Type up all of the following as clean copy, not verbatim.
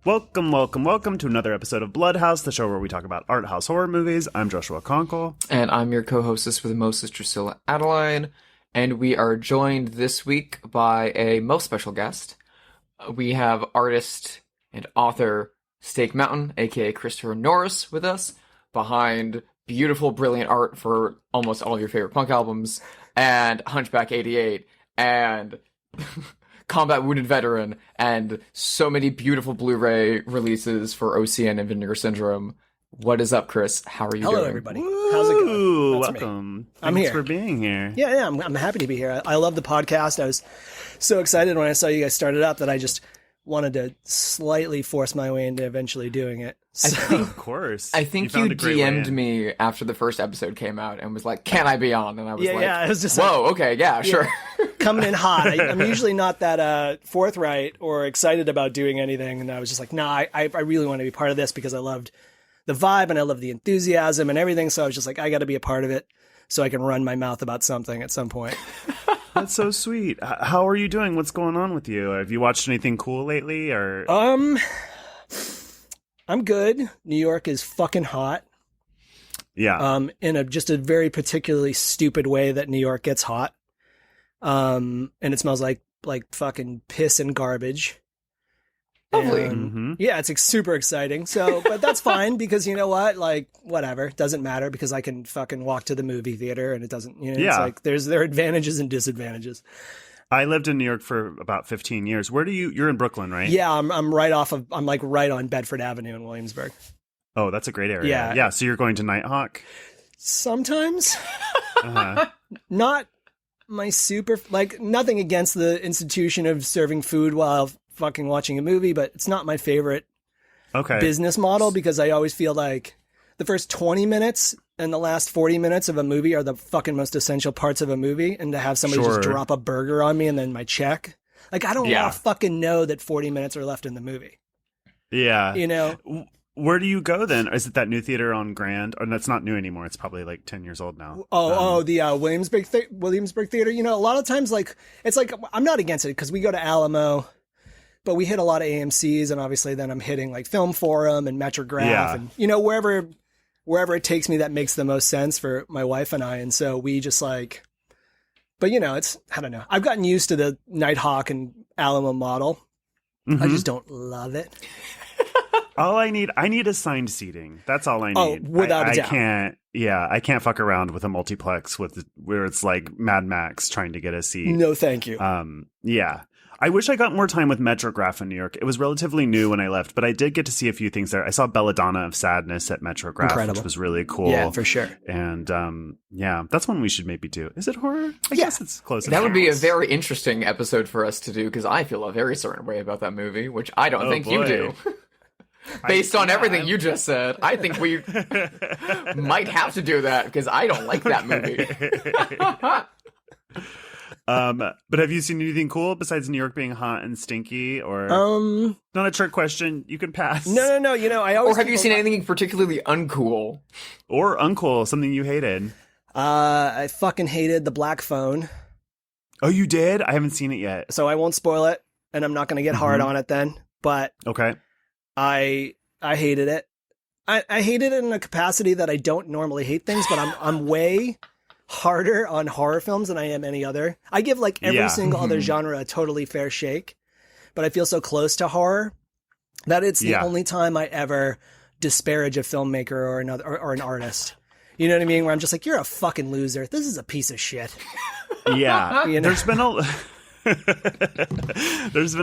Welcome, welcome, welcome to another episode of Bloodhouse, the show where we talk about art house horror movies. I'm Joshua Conkle. And I'm your co-hostess with the mostest, Drusilla Adeline. And we are joined this week by a most special guest. We have artist and author Steak Mtn, aka Christopher Norris, with us, behind beautiful, brilliant art for almost all of your favorite punk albums, and Hunchback 88, and Combat Wounded Veteran, and so many beautiful Blu-ray releases for OCN and Vinegar Syndrome. What is up, Chris? How are you doing? Hello, everybody. How's it going? That's welcome. Me. I'm Thanks here. for being here. Yeah, I'm happy to be here. I love the podcast. I was so excited when I saw you guys started up that I just wanted to slightly force my way into eventually doing it. So, Of course. I think you DM'd me after the first episode came out and was like, "Can I be on?" And I was like, it was just "Whoa, okay, yeah, sure." Coming in hot. I'm usually not that forthright or excited about doing anything, and I was just like, "Nah, I really want to be part of this because I loved the vibe and I love the enthusiasm and everything." So I was just like, I got to be a part of it so I can run my mouth about something at some point. That's so sweet. How are you doing? What's going on with you? Have you watched anything cool lately? Or I'm good. New York is fucking hot. Yeah. In just a very particularly stupid way that New York gets hot. And it smells like fucking piss and garbage. Lovely. And, yeah, it's super exciting. So, but that's fine because you know what? Like, whatever. It doesn't matter because I can fucking walk to the movie theater and it doesn't, it's like there are advantages and disadvantages. I lived in New York for about 15 years. You're in Brooklyn, right? Yeah, I'm right on Bedford Avenue in Williamsburg. Oh, that's a great area. Yeah. So you're going to Nighthawk? Sometimes. Not my super, nothing against the institution of serving food while fucking watching a movie, but it's not my favorite business model because I always feel like the first 20 minutes and the last 40 minutes of a movie are the fucking most essential parts of a movie, and to have somebody just drop a burger on me and then my check, I don't want to fucking know that 40 minutes are left in the movie. Yeah. Where do you go then? Is it that new theater on Grand? Or that's not new anymore. It's probably like 10 years old now. The Williamsburg Theater. A lot of times, it's like, I'm not against it because we go to Alamo, but we hit a lot of AMCs, and obviously then I'm hitting like Film Forum and Metrograph and, wherever it takes me that makes the most sense for my wife and I. And so we just but it's, I don't know. I've gotten used to the Nighthawk and Alamo model. Mm-hmm. I just don't love it. All I need assigned seating. That's all I need. Oh, without a doubt. I can't fuck around with a multiplex where it's like Mad Max trying to get a seat. No, thank you. Yeah. I wish I got more time with Metrograph in New York. It was relatively new when I left, but I did get to see a few things there. I saw Belladonna of Sadness at Metrograph, Incredible. Which was really cool. Yeah, for sure. And that's one we should maybe do. Is it horror? I guess it's close. That would be a very interesting episode for us to do because I feel a very certain way about that movie, which I don't think you do. Based on everything you just said, I think we might have to do that because I don't like that movie. But have you seen anything cool besides New York being hot and stinky? Or not a trick question. You can pass. No. I always. Or have you seen anything particularly uncool? Or uncool? Something you hated? I fucking hated The Black Phone. Oh, you did? I haven't seen it yet, so I won't spoil it, and I'm not going to get hard on it then. But okay. I hated it. I hated it in a capacity that I don't normally hate things, but I'm way harder on horror films than I am any other. I give every single other genre a totally fair shake, but I feel so close to horror that it's the only time I ever disparage a filmmaker or an artist. You know what I mean? Where I'm just like, you're a fucking loser. This is a piece of shit. Yeah. There's been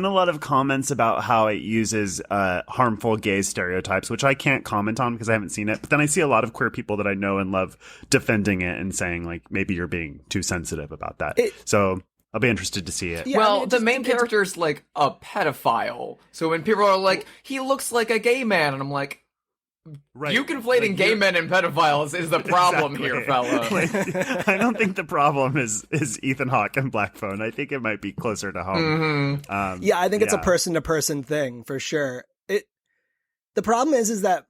a lot of comments about how it uses harmful gay stereotypes, which I can't comment on because I haven't seen it. But then I see a lot of queer people that I know and love defending it and saying maybe you're being too sensitive about that. So I'll be interested to see it. Yeah, the main character is a pedophile. So when people are like, he looks like a gay man, and I'm like, right. You conflating gay men and pedophiles is the problem here, fella. I don't think the problem is Ethan Hawke and Black Phone. I think it might be closer to home. Mm-hmm. I think it's a person-to-person thing for sure. The problem is that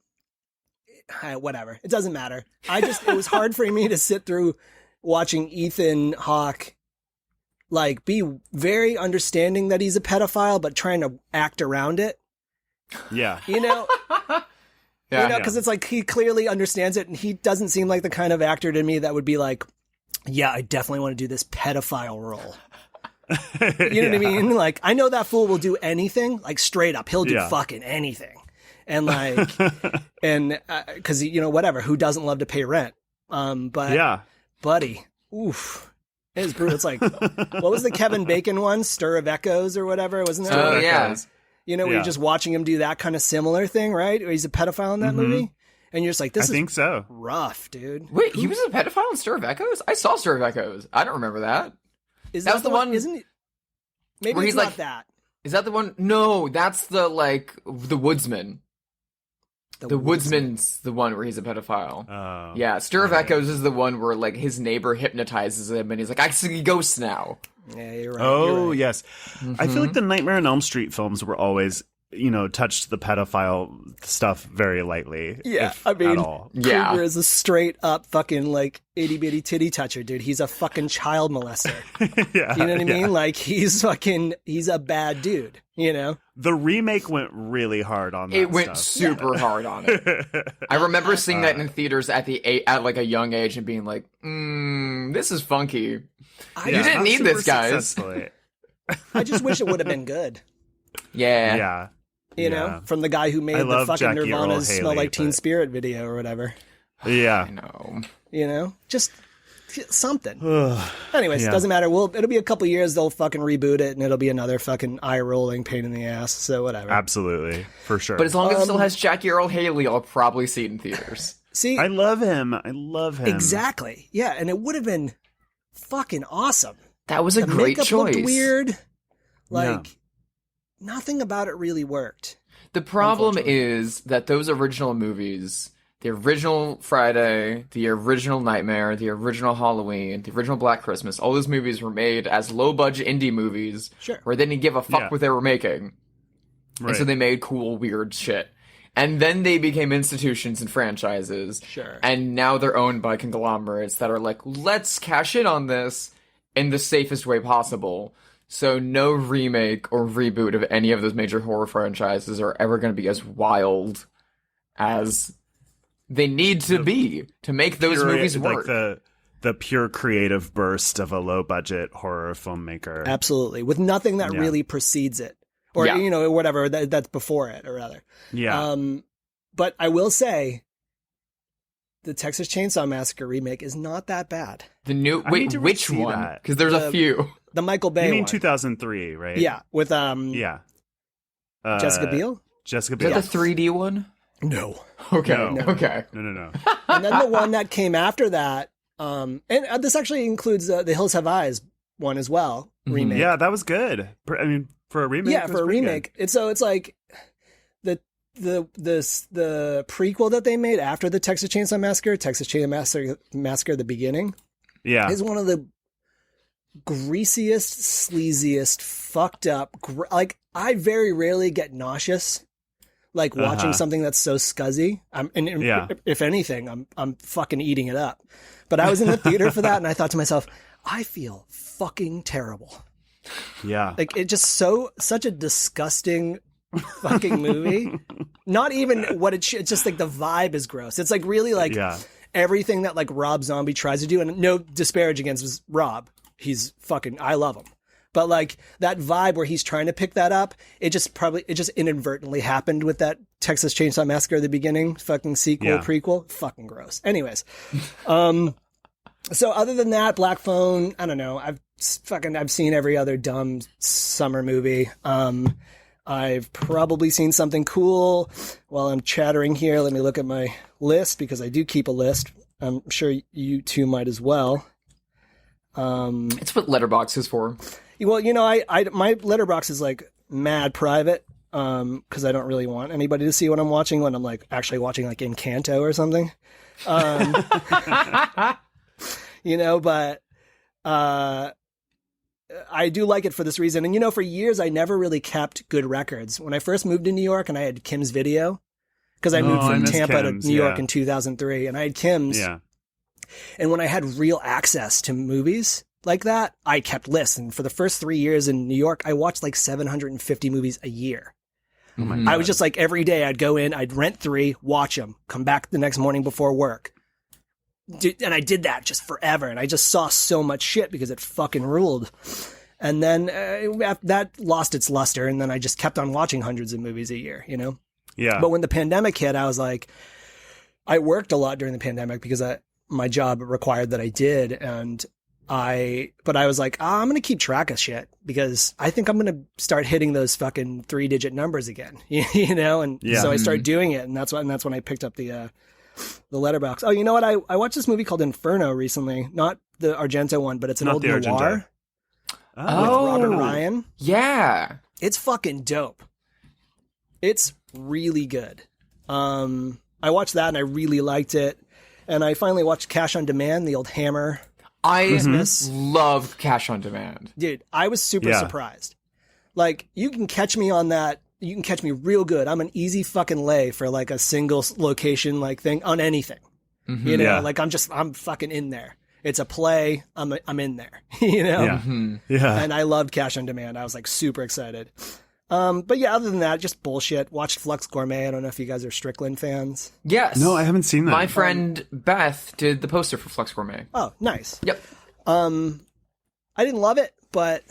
whatever, it doesn't matter. It was hard for me to sit through watching Ethan Hawke be very understanding that he's a pedophile, but trying to act around it. Yeah. You know? Yeah. Because it's like he clearly understands it, and he doesn't seem like the kind of actor to me that would be like, yeah, I definitely want to do this pedophile role. You know what I mean? Like, I know that fool will do anything, like straight up. He'll do fucking anything. And like, and because, whatever, who doesn't love to pay rent? But buddy, oof. It is brutal. It's like, what was the Kevin Bacon one? Stir of Echoes or whatever? Wasn't that? Oh, yeah. Where you're just watching him do that kind of similar thing, right? Where he's a pedophile in that movie. And you're just like, this I think so. rough, dude. Wait, he was a pedophile in Stir of Echoes? I saw Stir of Echoes. I don't remember that. That was the one, isn't it? Maybe where it's he's not like, that. Is that the one? No, that's the Woodsman. The Woodsman's the one where he's a pedophile. Oh. Yeah, Stir of Echoes is the one where like his neighbor hypnotizes him and he's like, I see ghosts now. Yeah, you're right. Oh, you're right. yes. I feel like the Nightmare on Elm Street films were always, touched the pedophile stuff very lightly. Yeah, if I mean, at all. Yeah. Krueger is a straight up fucking like itty bitty titty toucher, dude. He's a fucking child molester. Yeah, You know what I mean? Like he's a bad dude. The remake went really hard on that It went stuff. super hard on it. I remember seeing that in theaters at like a young age and being like, this is funky. You You didn't need this, guys. I just wish it would have been good. Yeah. Yeah. From the guy who made I the love fucking Jackie Earle Nirvana's "Smell Haley, Like Teen but- Spirit" video or whatever. Yeah. I know. Just something. Anyways, Yeah. doesn't matter. It'll be a couple years. They'll fucking reboot it, and it'll be another fucking eye-rolling pain in the ass. So whatever. Absolutely. For sure. But as long as it still has Jackie Earle Haley, I'll probably see it in theaters. See, I love him. exactly. Yeah, and it would have been fucking awesome. That was a The great makeup choice. looked weird. Like nothing about it really worked. The problem Unfortunately. is that those original movies, the original Friday, the original Nightmare, the original Halloween, the original Black Christmas, all those movies were made as low-budget indie movies Sure. where they didn't give a fuck Yeah. what they were making. Right. And so they made cool, weird shit. And then they became institutions and franchises. Sure. And now they're owned by conglomerates that are like, let's cash in on this in the safest way possible. So no remake or reboot of any of those major horror franchises are ever going to be as wild as they need to be to make those movies work. Like the pure creative burst of a low budget horror filmmaker. Absolutely, with nothing that Yeah. really precedes it, or Yeah. whatever that's before it, or rather. Yeah. But I will say, the Texas Chainsaw Massacre remake is not that bad. The new I need to which see one? that. Because there's a few. The Michael Bay you mean one. 2003, right? Yeah, with Yeah. Jessica Biel. Jessica Is Biel. that the 3D one? No. Okay. No. Okay. No. And then the one that came after that, and this actually includes the Hills Have Eyes one as well, remake. Yeah, that was good. I mean, for a remake. Yeah, it was for a pretty remake. It's like the prequel that they made after the Texas Chainsaw Massacre, Texas Chainsaw Massacre: The Beginning, good. Yeah. is one of the greasiest, sleaziest, fucked up. Like I very rarely get nauseous, like watching something that's so scuzzy. If anything, I'm fucking eating it up. But I was in the theater for that, and I thought to myself, I feel fucking terrible. Yeah. Like it just such a disgusting fucking movie. Not even what it should. It's just like the vibe is gross. It's like really like everything that like Rob Zombie tries to do, and no disparage against Rob. He's fucking, I love him. But like that vibe where he's trying to pick that up, it just inadvertently happened with that Texas Chainsaw Massacre: The Beginning fucking sequel, prequel. Fucking gross. Anyways. So other than that, Black Phone, I don't know. I've seen every other dumb summer movie. I've probably seen something cool while I'm chattering here. Let me look at my list because I do keep a list. I'm sure you two might as well. It's what Letterboxd is for. Well, my letterbox is like mad private because I don't really want anybody to see what I'm watching when I'm like actually watching like Encanto or something. But I do like it for this reason. And, for years, I never really kept good records. When I first moved to New York and I had Kim's Video, because I moved from Tampa Kim's, to New York in 2003, and I had Kim's. Yeah. And when I had real access to movies like that, I kept lists. And for the first 3 years in New York, I watched like 750 movies a year. Oh my Mhm. God. I was just like, every day I'd go in, I'd rent 3, watch them, come back the next morning before work. And I did that just forever. And I just saw so much shit because it fucking ruled. And then that lost its luster. And then I just kept on watching hundreds of movies a year, you know? Yeah. But when the pandemic hit, I was like, I worked a lot during the pandemic because my job required that I did. But I was like, I'm going to keep track of shit because I think I'm going to start hitting those fucking 3-digit numbers again, you know? And so I started doing it. And that's when I picked up the letterbox. Oh, you know what? I watched this movie called Inferno recently, not the Argento one, but it's an Not old the Argento. noir with Robert Ryan. Yeah. It's fucking dope. It's really good. I watched that and I really liked it. And I finally watched Cash on Demand, the old Hammer. I loved Cash on Demand. Dude, I was super surprised. Like, you can catch me on that. You can catch me real good. I'm an easy fucking lay for like a single location like thing on anything. You know, like I'm fucking in there. It's a play. I'm in there, you know? Yeah. Yeah. And I loved Cash on Demand. I was like super excited. But yeah, other than that, just bullshit. Watched Flux Gourmet. I don't know if you guys are Strickland fans. Yes. No, I haven't seen that. My friend Beth did the poster for Flux Gourmet. Oh, nice. Yep. I didn't love it, but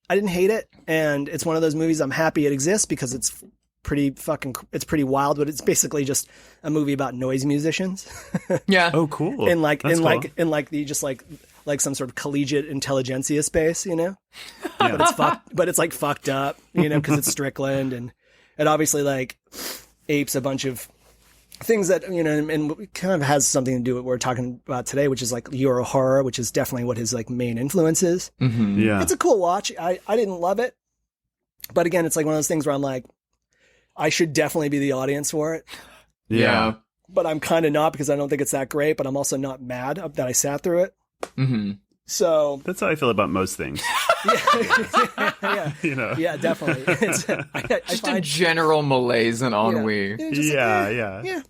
I didn't hate it. And it's one of those movies I'm happy it exists because it's pretty wild, but it's basically just a movie about noise musicians. Yeah. Oh, cool. in like That's cool. the just like some sort of collegiate intelligentsia space, you know? Yeah. But it's like fucked up, you know, because it's Strickland, and it obviously like apes a bunch of things that, you know, and kind of has something to do with what we're talking about today, which is like Euro horror, which is definitely what his like main influence is. Mm-hmm. Yeah. It's a cool watch. I didn't love it, but again, it's like one of those things where I'm like, I should definitely be the audience for it, Yeah. but I'm kind of not because I don't think it's that great, but I'm also not mad that I sat through it. Mm-hmm. So That's how I feel about most things. yeah, You know? yeah, definitely. It's, I Just a find, general malaise and ennui. it's just Yeah. yeah,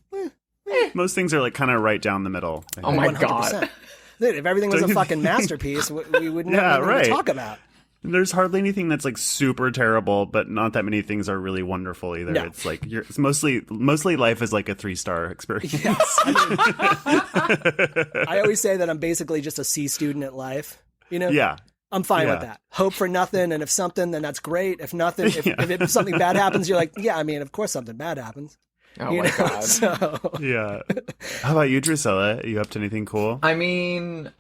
Most things are like kind of right down the middle. I Oh think. my 100%. God. Dude, if everything was a Don't you fucking masterpiece, we would never Yeah, know right. to talk about. There's hardly anything that's like super terrible, but not that many things are really wonderful either. No. It's like it's mostly life is like a 3-star experience. I always say that I'm basically just a C student at life. You know? Yeah. I'm fine Yeah. with that. Hope for nothing, and if something, then that's great. If nothing, if something bad happens, you're like, yeah, I mean, of course something bad happens. Oh You my know? God. Oh, So, Yeah. How about you, Drusilla? Are you up to anything cool? I mean,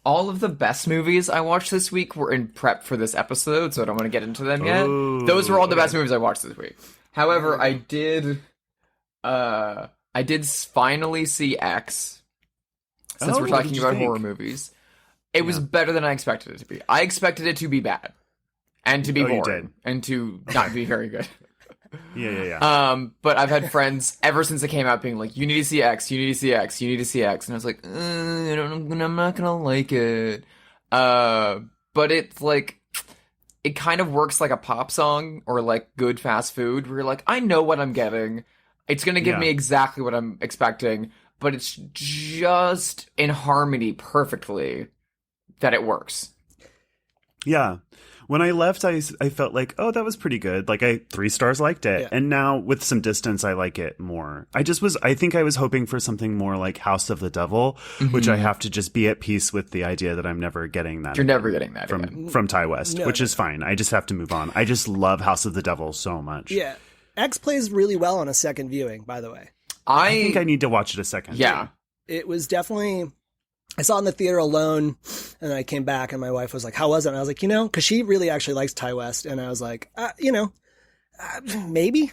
all of the best movies I watched this week were in prep for this episode, so I don't want to get into them yet. Ooh, Those were all the best okay. movies I watched this week. However, I did finally see X, since Oh, we're what talking did you about think? horror movies. It was better than I expected it to be. I expected it to be bad, and to be Oh, you boring, did. and to not be very good. Yeah. But I've had friends ever since it came out being like, you need to see X, you need to see X, you need to see X. And I was like, I'm not gonna like it. But it's like, it kind of works like a pop song or like good fast food where you're like, I know what I'm getting. It's gonna give Yeah. me exactly what I'm expecting, but it's just in harmony perfectly that it works. Yeah. When I left, I felt like, oh, that was pretty good. Like 3 stars liked it. Yeah. And now with some distance, I like it more. I think I was hoping for something more like House of the Devil, which I have to just be at peace with the idea that I'm never getting that. You're never getting that again. from Ty West, No, which no. is fine. I just have to move on. I just love House of the Devil so much. yeah. X plays really well on a second viewing, by the way. I think I need to watch it a second. Yeah. It was definitely, I saw it in the theater alone, and I came back and my wife was like, how was it? And I was like, because she really actually likes Ty West. And I was like, maybe,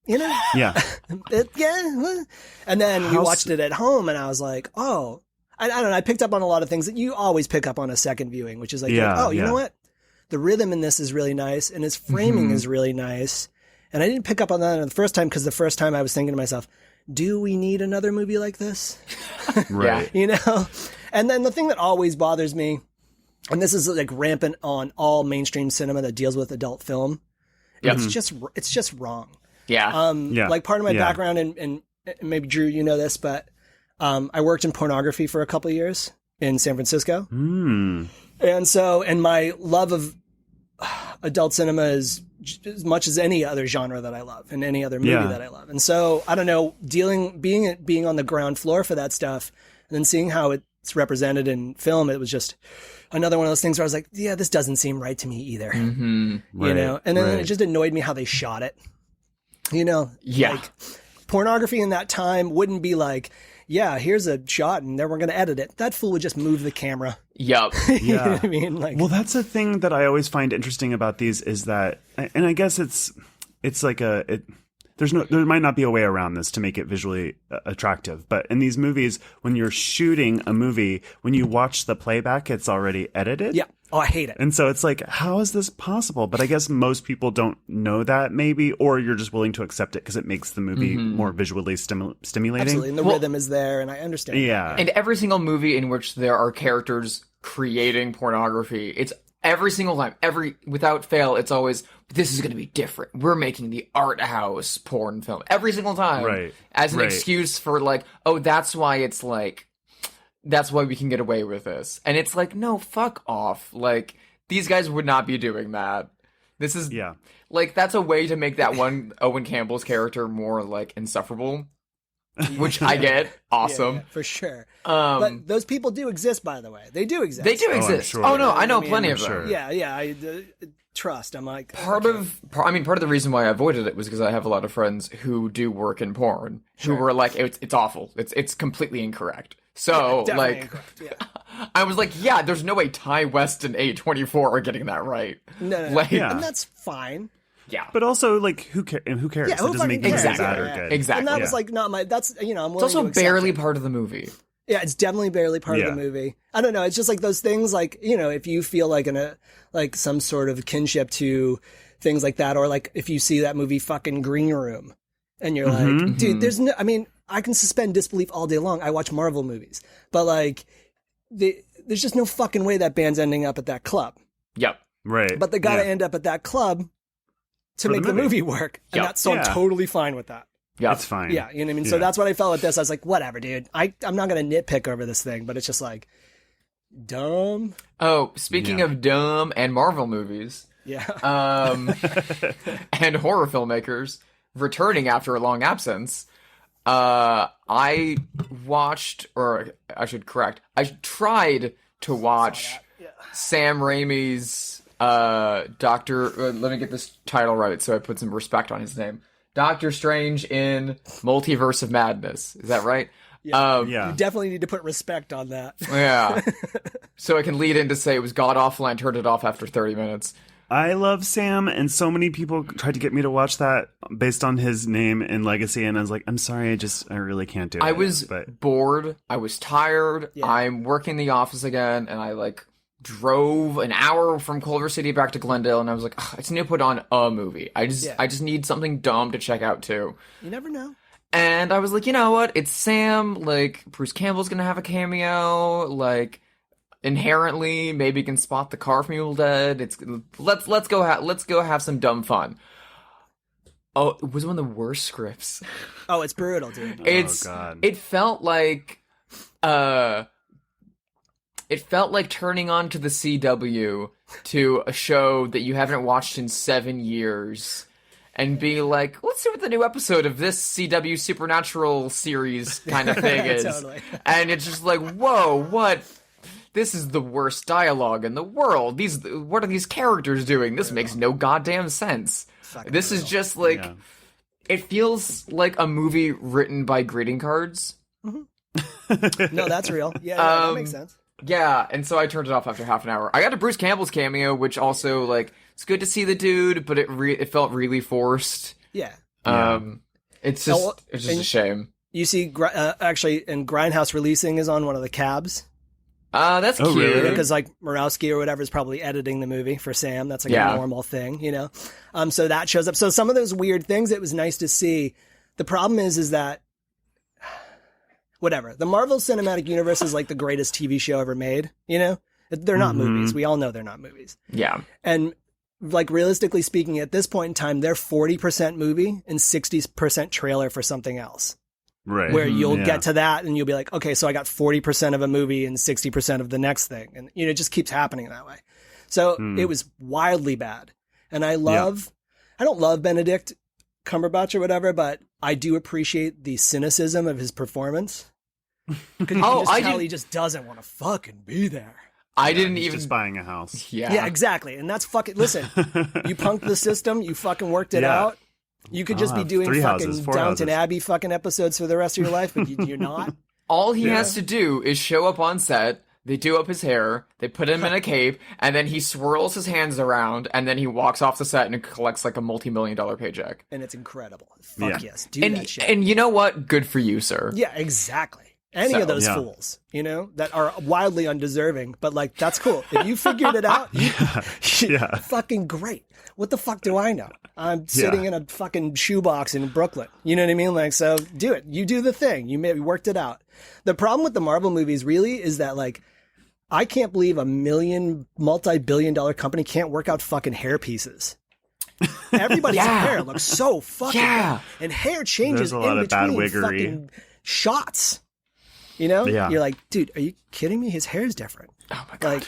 Yeah. yeah. And then we House- watched it at home and I was like, oh, I don't know. I picked up on a lot of things that you always pick up on a second viewing, which is like, Yeah, you yeah. know what? The rhythm in this is really nice and his framing is really nice. And I didn't pick up on that the first time because the first time I was thinking to myself, do we need another movie like this? Right. You know? And then the thing that always bothers me, and this is like rampant on all mainstream cinema that deals with adult film, Yep. it's just wrong. Yeah. Yeah. Like part of my Yeah. background, and maybe Drew, you know this, but I worked in pornography for a couple of years in San Francisco. Mm. And so, and my love of adult cinema as much as any other genre that I love and any other movie that I love. And so I don't know, being on the ground floor for that stuff and then seeing how it's represented in film, it was just another one of those things where I was like, yeah, this doesn't seem right to me either. Mm-hmm. You know, and then it just annoyed me how they shot it. You know, like pornography in that time wouldn't be like, yeah, here's a shot and then we're going to edit it. That fool would just move the camera. Yep. You know what I mean? Like, well, that's a thing that I always find interesting about these is that, and I guess it's like there might not be a way around this to make it visually attractive, but in these movies, when you're shooting a movie, when you watch the playback, it's already edited. Yeah. Oh, I hate it. And so it's like, how is this possible? But I guess most people don't know that maybe, or you're just willing to accept it because it makes the movie more visually stimulating. Absolutely. And the rhythm is there, and I understand. Yeah. And every single movie in which there are characters creating pornography, it's every single time, without fail, it's always, this is going to be different. We're making the art house porn film every single time. Right. As an excuse for like, oh, that's why it's like, that's why we can get away with this. And it's like, no, fuck off. Like, these guys would not be doing that. This is, like, that's a way to make that one Owen Campbell's character more, like, insufferable. Which I get. Awesome. Yeah, for sure. But those people do exist, by the way. They do exist. They do exist. Sure. Oh, no, I know plenty of them. Sure. Yeah. I trust. I'm like... Part of the reason why I avoided it was because I have a lot of friends who do work in porn who were like, it's awful. It's completely incorrect. So, like, I was like, yeah, there's no way Ty West and A24 are getting that right. No. Like, and that's fine. Yeah. But also, like, who cares? Yeah, it doesn't make it bad or good. Exactly. And that was like not my... That's, you know, I'm willing It's also to accept barely it. part of the movie. Yeah, it's definitely barely part of the movie. I don't know. It's just like those things, like, you know, if you feel like like some sort of kinship to things like that, or like if you see that movie fucking Green Room, and you're like, dude, there's no. I mean, I can suspend disbelief all day long. I watch Marvel movies, but like, there's just no fucking way that band's ending up at that club. Yep. Right. But they got to end up at that club to make the movie work, and that's so I'm totally fine with that. Yeah, it's fine. Yeah, you know what I mean? So that's what I felt with this. I was like, whatever, dude. I'm not going to nitpick over this thing, but it's just like, dumb. Oh, speaking of dumb and Marvel movies. Yeah. And horror filmmakers returning after a long absence. I watched, or I should correct, I tried to watch Sam Raimi's Doctor, let me get this title right so I put some respect on his name. Doctor Strange in Multiverse of Madness. Is that right? Yeah. You definitely need to put respect on that. Yeah. So I can lead in to say it was god-awful and I turned it off after 30 minutes. I love Sam, and so many people tried to get me to watch that based on his name and legacy, and I was like, I'm sorry, I really can't do it. I was bored. I was tired. Yeah. I'm working the office again, and I, like, drove an hour from Culver City back to Glendale, and I was like, I just need to put on a movie. I just need something dumb to check out, too. You never know. And I was like, you know what? It's Sam. Like, Bruce Campbell's gonna have a cameo. Like, inherently, maybe can spot the car from Evil Dead. Let's go have some dumb fun. Oh, it was one of the worst scripts. Oh, it's brutal, dude. God. It felt like turning on to the CW to a show that you haven't watched in 7 years and be like, let's see what the new episode of this CW Supernatural series kind of thing is. Totally. And it's just like, whoa, what? This is the worst dialogue in the world. What are these characters doing? This makes no goddamn sense. This is just like, it feels like a movie written by greeting cards. Mm-hmm. No, that's real. Yeah, that makes sense. Yeah, and so I turned it off after half an hour. I got a Bruce Campbell's cameo, which also, like, it's good to see the dude, but it felt really forced. Yeah. It's just a shame. You see, actually, and Grindhouse Releasing is on one of the cabs. That's cute. Really? Because like Morawski or whatever is probably editing the movie for Sam. That's like a normal thing, you know? So that shows up. So some of those weird things, it was nice to see. The problem is that whatever. The Marvel Cinematic Universe is like the greatest TV show ever made, you know? They're not movies. We all know they're not movies. Yeah. And like realistically speaking, at this point in time, they're 40% movie and 60% trailer for something else. Right. Where you'll get to that and you'll be like, okay, so I got 40% of a movie and 60% of the next thing. And, you know, it just keeps happening that way. So it was wildly bad. And I don't love Benedict Cumberbatch or whatever, but I do appreciate the cynicism of his performance. Because you can just tell he just doesn't want to fucking be there. I didn't even just buying a house. Yeah, exactly. And that's fucking, listen, you punked the system, you fucking worked it out. You could just be doing fucking Downton Abbey fucking episodes for the rest of your life, but you're not. All he has to do is show up on set, they do up his hair, they put him in a cape, and then he swirls his hands around, and then he walks off the set and collects like a multi-million-dollar paycheck. And it's incredible. Fuck yes, do that shit. And you know what? Good for you, sir. Yeah, exactly. Any of those fools, that are wildly undeserving, but like, that's cool. If you figured it out, fucking great. What the fuck do I know? I'm sitting in a fucking shoebox in Brooklyn. You know what I mean? Like, so do it. You do the thing. You maybe worked it out. The problem with the Marvel movies really is that, like, I can't believe a multi-billion-dollar company can't work out fucking hair pieces. Everybody's hair looks so fucking good. And hair changes in between fucking shots. You know? Yeah. You're like, dude, are you kidding me? His hair's different. Oh my God. Like,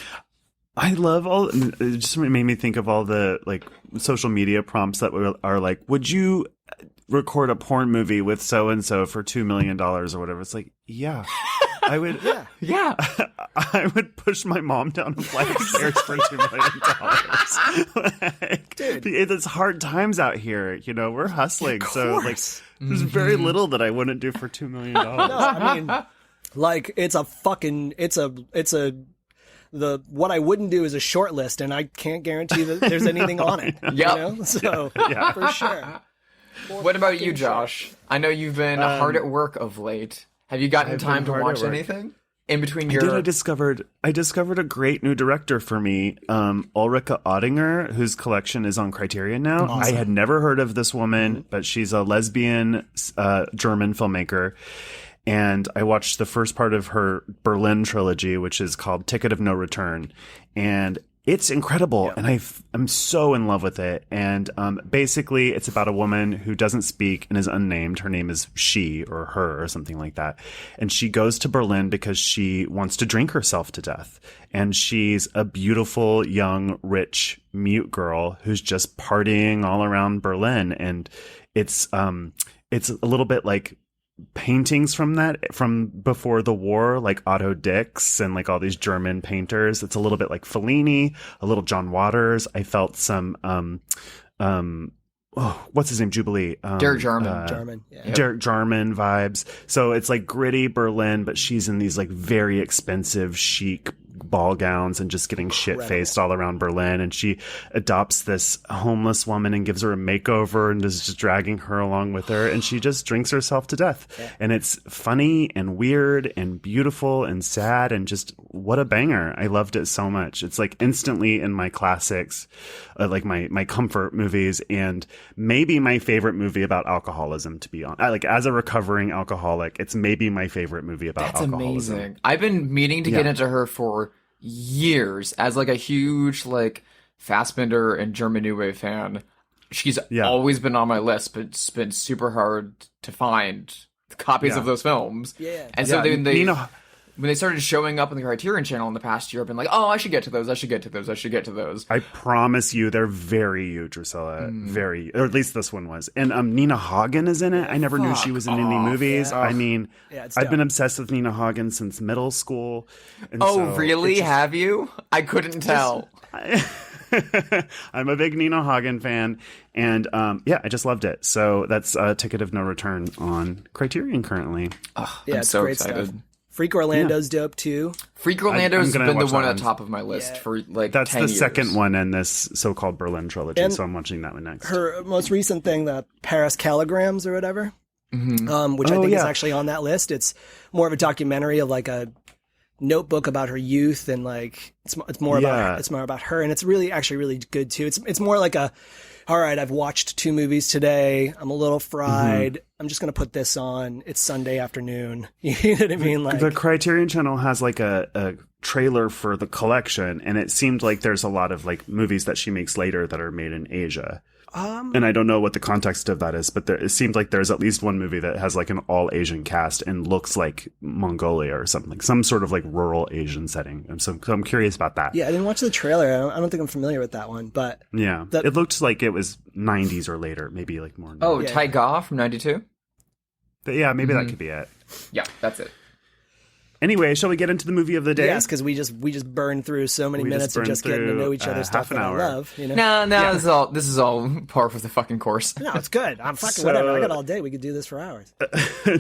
I love it just made me think of all the like social media prompts that are like, would you record a porn movie with so-and-so for $2 million or whatever? It's like, yeah, I would. Yeah. I would push my mom down a flight of stairs for $2 million. Like, dude, it's hard times out here. We're hustling. So like, there's very little that I wouldn't do for $2 million. No, I mean, like, what I wouldn't do is a short list, and I can't guarantee that there's anything on it. So for sure. What about you, Josh? I know you've been hard at work of late. Have you gotten time to watch anything in between your? I discovered a great new director for me, Ulrike Ottinger, whose collection is on Criterion now. Awesome. I had never heard of this woman, but she's a lesbian German filmmaker. And I watched the first part of her Berlin trilogy, which is called Ticket of No Return. And it's incredible. Yeah. And I'm so in love with it. And basically, it's about a woman who doesn't speak and is unnamed. Her name is she or her or something like that. And she goes to Berlin because she wants to drink herself to death. And she's a beautiful, young, rich, mute girl who's just partying all around Berlin. And it's a little bit like paintings from before the war, like Otto Dix and like all these German painters. It's a little bit like Fellini, a little John Waters. I felt some what's his name? Jubilee. Derek Jarman. Derek Jarman vibes. So it's like gritty Berlin, but she's in these like very expensive chic ball gowns and just getting shit-faced all around Berlin. And she adopts this homeless woman and gives her a makeover and is just dragging her along with her. And she just drinks herself to death. Yeah. And it's funny and weird and beautiful and sad and just what a banger. I loved it so much. It's like instantly in my classics, like my comfort movies, and maybe my favorite movie about alcoholism, to be honest. Like, as a recovering alcoholic, it's maybe my favorite movie about alcoholism. That's amazing. I've been meaning to get into her for years as like a huge like Fassbinder and German New Wave fan. She's always been on my list, but it's been super hard to find copies of those films. Yeah. And so when they started showing up on the Criterion Channel in the past year, I've been like, oh, I should get to those. I promise you, they're very you, Drusilla. Very, or at least this one was. And Nina Hagen is in it. I never knew she was in any movies. Yeah. I mean, I've been obsessed with Nina Hagen since middle school. And really? Have you? I couldn't tell. I'm a big Nina Hagen fan, and I just loved it. So that's Ticket of No Return on Criterion currently. I'm so excited. Stuff. Freak Orlando's dope too. Freak Orlando's been the one at the top of my list for like that's 10 the years. Second one in this so-called Berlin trilogy, and so I'm watching that one next. Her most recent thing, the Paris Calligrams or whatever, which I think is actually on that list. It's more of a documentary of like a notebook about her youth, and like it's more about her, and it's really good too. It's more like a, all right, I've watched 2 movies today. I'm a little fried. I'm just going to put this on. It's Sunday afternoon. You know what I mean? Like, the Criterion Channel has like a trailer for the collection, and it seemed like there's a lot of like movies that she makes later that are made in Asia. And I don't know what the context of that is, but it seems like there's at least one movie that has like an all Asian cast and looks like Mongolia or something, some sort of like rural Asian setting. And so I'm curious about that. Yeah, I didn't watch the trailer. I don't think I'm familiar with that one, but yeah, it looked like it was 90s or later, maybe like more. Oh, yeah. Taiga from 92? Yeah, maybe that could be it. Yeah, that's it. Anyway, shall we get into the movie of the day? Yes, because we just burned through so many minutes of just getting to know each other, stuff that I love. You know? No, this is all par for the fucking course. No, it's good. I'm fucking whatever. I got all day. We could do this for hours.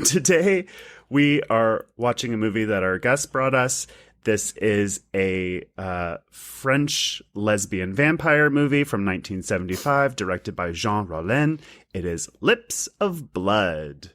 Today, we are watching a movie that our guest brought us. This is a French lesbian vampire movie from 1975, directed by Jean Rollin. It is Lips of Blood.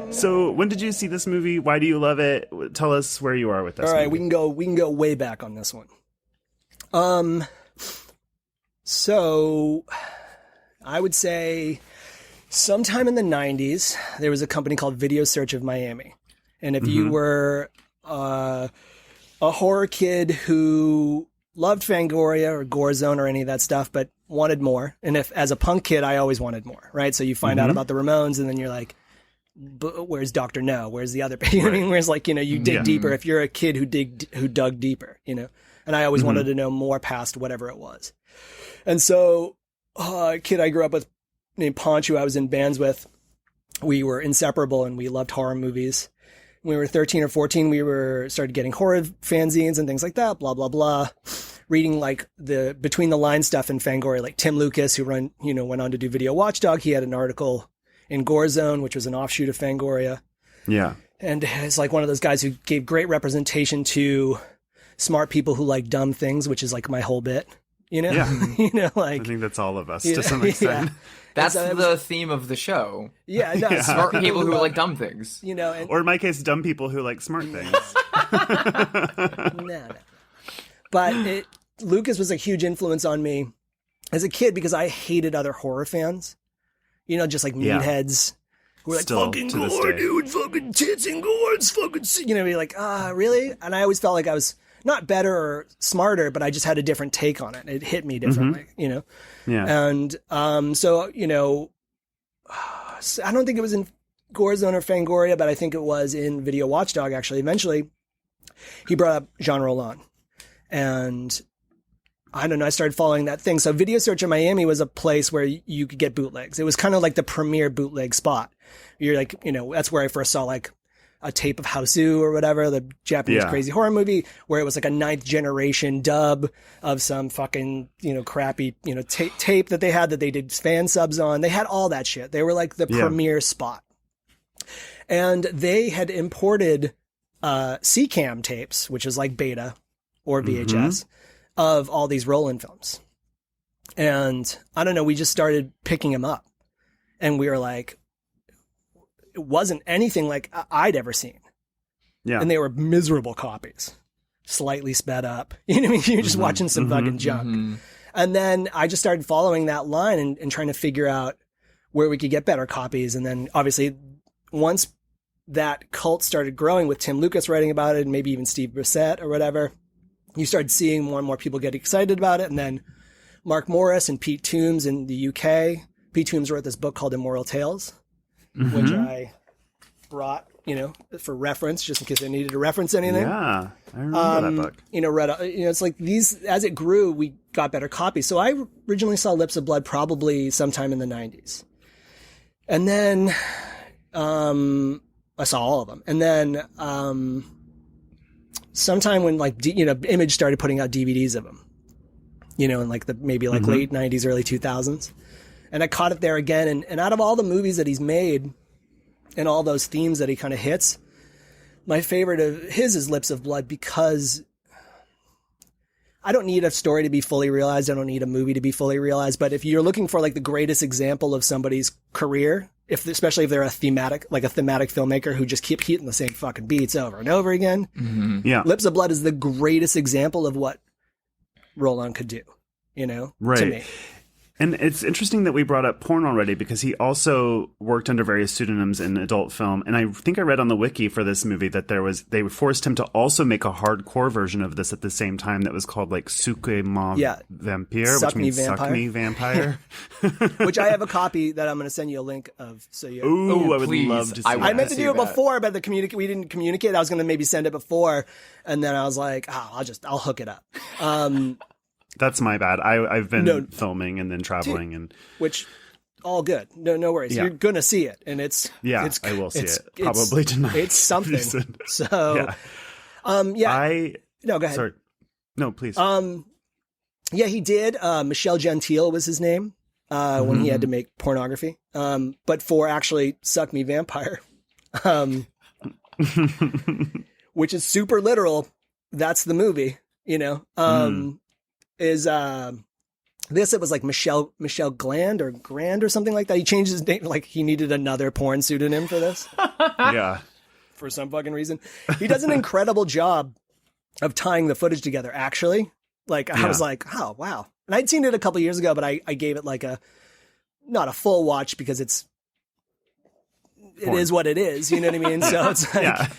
So, when did you see this movie? Why do you love it? Tell us where you are with this. All right, movie. we can go way back on this one. So I would say sometime in the 90s, there was a company called Video Search of Miami. And if you were a horror kid who loved Fangoria or Gorezone or any of that stuff, but wanted more, and if as a punk kid, I always wanted more, right? So you find out about the Ramones, and then you're like, where's Dr. No? Where's the other? You know what I mean? Where's like, you dig deeper if you're a kid who dug deeper, and I always wanted to know more past whatever it was. And so a kid I grew up with named Ponch, who I was in bands with, we were inseparable and we loved horror movies. When we were 13 or 14, we started getting horror fanzines and things like that, blah, blah, blah. Reading like the between the line stuff in Fangoria, like Tim Lucas, who went on to do Video Watchdog. He had an article in Gorezone, which was an offshoot of Fangoria. Yeah. And it's like one of those guys who gave great representation to smart people who like dumb things, which is like my whole bit, Yeah. I think that's all of us to some extent. Yeah. That's the theme of the show. Yeah. No, smart people who like dumb things. Or in my case, dumb people who like smart things. No. But Lucas was a huge influence on me as a kid because I hated other horror fans. Just like meatheads who were like, Still, fucking gore, dude, fucking tits and gore, it's fucking, be like, really? And I always felt like I was not better or smarter, but I just had a different take on it. It hit me differently, Yeah. And so, I don't think it was in Gorezone or Fangoria, but I think it was in Video Watchdog, actually. Eventually, he brought up Jean Rollin. And I don't know, I started following that thing. So Video Search in Miami was a place where you could get bootlegs. It was kind of like the premier bootleg spot. You're like, that's where I first saw like a tape of Hausu or whatever, the Japanese crazy horror movie, where it was like a 9th generation dub of some fucking, crappy, tape that they had that they did fan subs on. They had all that shit. They were like the premier spot. And they had imported C-cam tapes, which is like beta or VHS, of all these Rollin films. And I don't know, we just started picking them up. And we were like, it wasn't anything like I'd ever seen. Yeah. And they were miserable copies, slightly sped up. You know what I mean? You're just watching some fucking junk. And then I just started following that line and trying to figure out where we could get better copies. And then obviously once that cult started growing with Tim Lucas writing about it, and maybe even Steve Brissett or whatever, you started seeing more and more people get excited about it. And then Mark Morris and Pete Toombs in the UK. Pete Toombs wrote this book called Immoral Tales, which I brought, for reference, just in case I needed to reference anything. Yeah, I remember that book. It's like these, as it grew, we got better copies. So I originally saw Lips of Blood probably sometime in the 90s. And then I saw all of them. And then sometime when Image started putting out DVDs of them, in like the maybe like late 90s, early 2000s. And I caught it there again. And out of all the movies that he's made and all those themes that he kind of hits, my favorite of his is Lips of Blood, because I don't need a story to be fully realized. I don't need a movie to be fully realized. But if you're looking for like the greatest example of somebody's career especially if they're a thematic filmmaker who just keep hitting the same fucking beats over and over again. Mm-hmm. Yeah. Lips of Blood is the greatest example of what Rollin could do, to me. And it's interesting that we brought up porn already, because he also worked under various pseudonyms in adult film. And I think I read on the wiki for this movie that they forced him to also make a hardcore version of this at the same time that was called like Suke Ma Vampire, Suck which means Me Suck Me Vampire. Which I have a copy that I'm going to send you a link of. So you. Ooh, I would please. love to see I meant to see do it that. before, but we didn't communicate. I was going to maybe send it before, and then I was like, I'll hook it up. That's my bad. I've been filming and then traveling and which all good. No worries. Yeah. You're gonna see it, and it's I will see it probably tonight. It's something. So, No, go ahead. Sorry. No, please. He did. Michel Gentile was his name when he had to make pornography. But for actually Suck Me Vampire, which is super literal. That's the movie. Is this? It was like Michel Grand or something like that. He changed his name, like he needed another porn pseudonym for this. Yeah, for some fucking reason. He does an incredible job of tying the footage together. Actually, I was like, oh wow. And I'd seen it a couple years ago, but I gave it like not a full watch because it is what it is. You know what I mean? So it's like,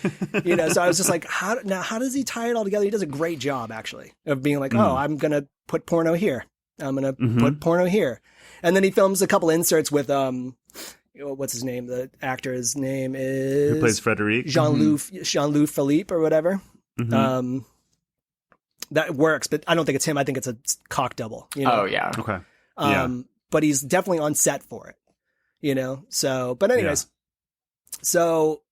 so I was just like, how does he tie it all together? He does a great job actually of being like, oh, I'm going to put porno here. I'm going to put porno here. And then he films a couple inserts with, what's his name? The actor's name is who plays Frederic? Jean-Louis Philippe or whatever. Mm-hmm. That works, but I don't think it's him. I think it's a cock double. Oh yeah. Okay. But he's definitely on set for it, so, but anyways, so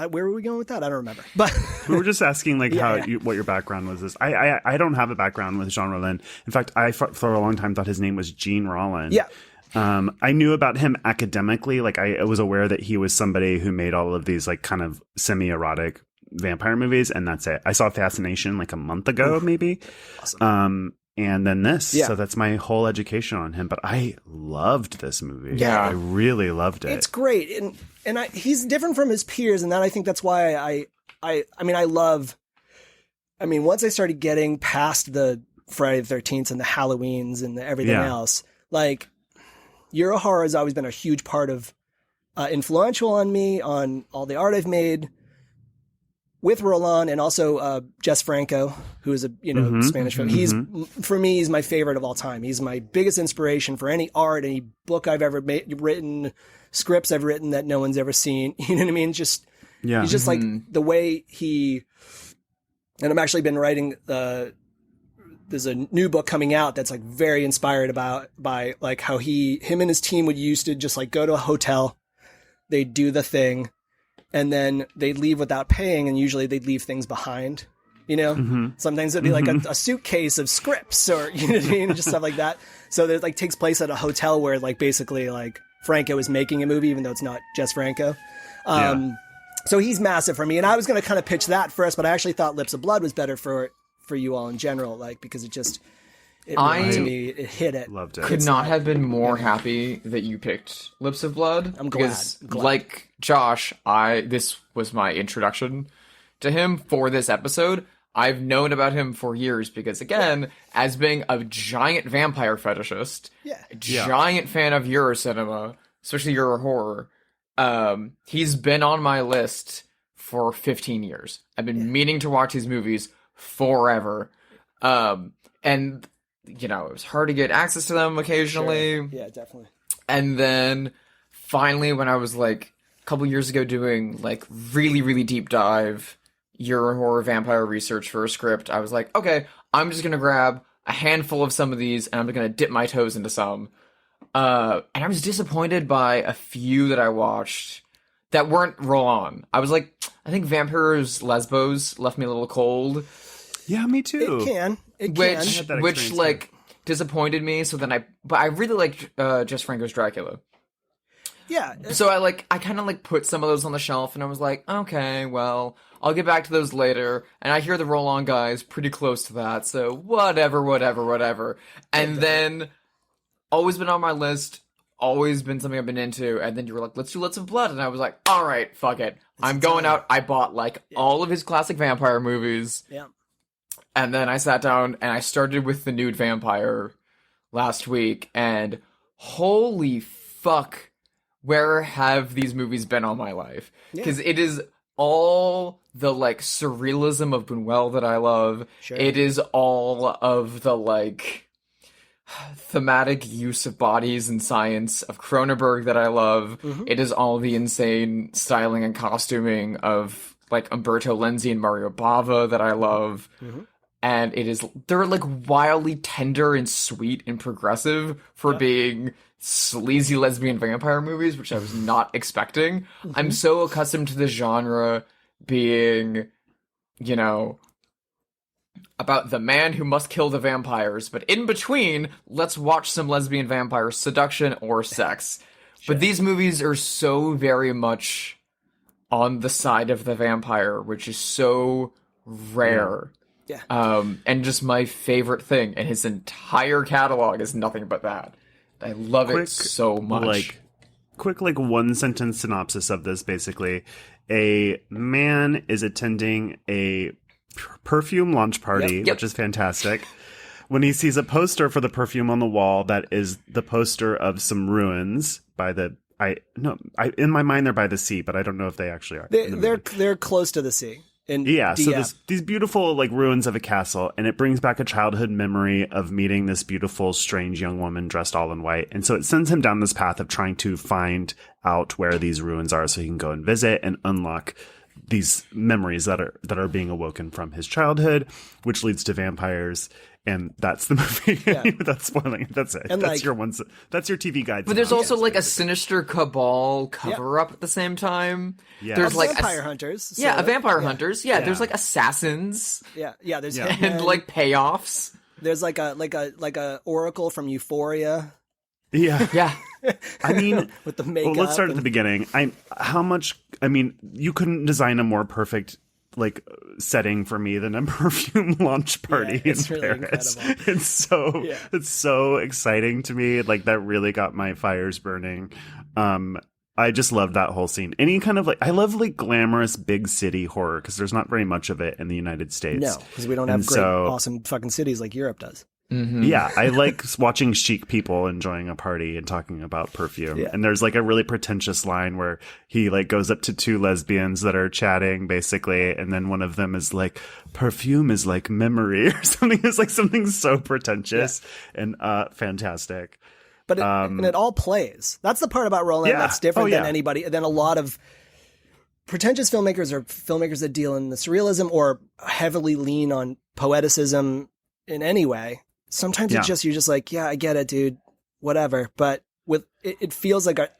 where were we going with that? I don't remember, but we were just asking what your background was. This I don't have a background with Jean Rollin. In fact, I for a long time thought his name was Jean Rollin. Yeah. I knew about him academically. Like I was aware that he was somebody who made all of these like kind of semi-erotic vampire movies, and that's it. I saw Fascination like a month ago, maybe. Awesome. And then this. Yeah. So that's my whole education on him. But I loved this movie. Yeah. I really loved it. It's great. And he's different from his peers, and that I think that's why once I started getting past the Friday the 13th and the Halloweens and everything else, like Euro horror has always been a huge part of influential on me, on all the art I've made with Rollin, and also Jess Franco, who is a Spanish film. For me, he's my favorite of all time. He's my biggest inspiration for any art, any book I've ever written, scripts I've written that no one's ever seen. You know what I mean? He's just like the way he. And I'm actually been writing. There's a new book coming out that's like very inspired by like how him and his team would used to just like go to a hotel, they'd do the thing, and then they'd leave without paying, and usually they'd leave things behind, Sometimes it'd be like a suitcase of scripts or, you know what I mean? Just stuff like that. So it like takes place at a hotel where like basically like Franco is making a movie, even though it's not just Franco. So he's massive for me. And I was going to kind of pitch that first, but I actually thought Lips of Blood was better for you all in general, like, because it hit it. Loved it. Could not have been more happy that you picked Lips of Blood. I'm glad. Because, like Josh, this was my introduction to him for this episode. I've known about him for years because, again, as being a giant vampire fetishist, a giant fan of Eurocinema, especially Euro horror, he's been on my list for 15 years. I've been meaning to watch these movies forever. And, it was hard to get access to them occasionally. Sure. Yeah, definitely. And then finally, when I was like a couple years ago doing like really, really deep dive Euro horror vampire research for a script, I was like, okay, I'm just going to grab a handful of some of these and I'm going to dip my toes into some. And I was disappointed by a few that I watched that weren't Rollin. I was like, I think Vampires Lesbos left me a little cold. Yeah, me too. It can. Which like disappointed me. So then but I really liked Jess Franco's Dracula. Yeah. So I kind of like put some of those on the shelf, and I was like, okay, well, I'll get back to those later. And I hear the Rollin guys pretty close to that, so whatever. And then always been on my list, always been something I've been into, and then you were like, let's do Lots of Blood, and I was like, all right, fuck it. I'm going out. I bought, like, all of his classic vampire movies. Yeah. And then I sat down, and I started with The Nude Vampire last week, and holy fuck, where have these movies been all my life? Because it is all the, like, surrealism of Buñuel that I love. Sure. It is all of the, like, thematic use of bodies and science of Cronenberg that I love. It is all the insane styling and costuming of, like, Umberto Lenzi and Mario Bava that I love. And they're, like, wildly tender and sweet and progressive for being sleazy lesbian vampire movies, which I was not expecting. I'm so accustomed to the genre being, you know, about the man who must kill the vampires, but in between, let's watch some lesbian vampire seduction or sex. But these movies are so very much on the side of the vampire, which is so rare. Yeah. And just my favorite thing, and his entire catalog is nothing but that. I love it so much. Quick, one sentence synopsis of this, basically. A man is attending a perfume launch party, which is fantastic, when he sees a poster for the perfume on the wall that is the poster of some ruins by the in my mind they're by the sea, but I don't know if they actually are. They're close to the sea. So these beautiful, like, ruins of a castle, and it brings back a childhood memory of meeting this beautiful, strange young woman dressed all in white. And so it sends him down this path of trying to find out where these ruins are so he can go and visit and unlock these memories that are being awoken from his childhood, which leads to vampires. And that's the movie. That's spoiling it. That's it. And that's your TV guide. But there's also like a sinister cabal cover up at the same time. Yeah. There's like vampire hunters. A vampire hunters. Yeah, there's like assassins. Yeah. There's and like payoffs. There's like a oracle from Euphoria. Yeah. I mean, with the makeup. Well, let's start at the beginning. You couldn't design a more perfect, like, setting for me than a perfume launch party in really Paris. Incredible. It's so exciting to me. Like, that really got my fires burning. I just love that whole scene. Any kind of, like, I love, like, glamorous big city horror because there's not very much of it in the United States. No, because we don't have great, awesome fucking cities like Europe does. Yeah, I like watching chic people enjoying a party and talking about perfume. And there's, like, a really pretentious line where he, like, goes up to two lesbians that are chatting, basically, and then one of them is like, perfume is like memory or something. It's like something so pretentious and fantastic. But and it all plays. That's the part about Rollin that's different than anybody, than a lot of pretentious filmmakers or filmmakers that deal in the surrealism or heavily lean on poeticism in any way. Sometimes you're just like, yeah, I get it, dude, whatever. But with it feels like it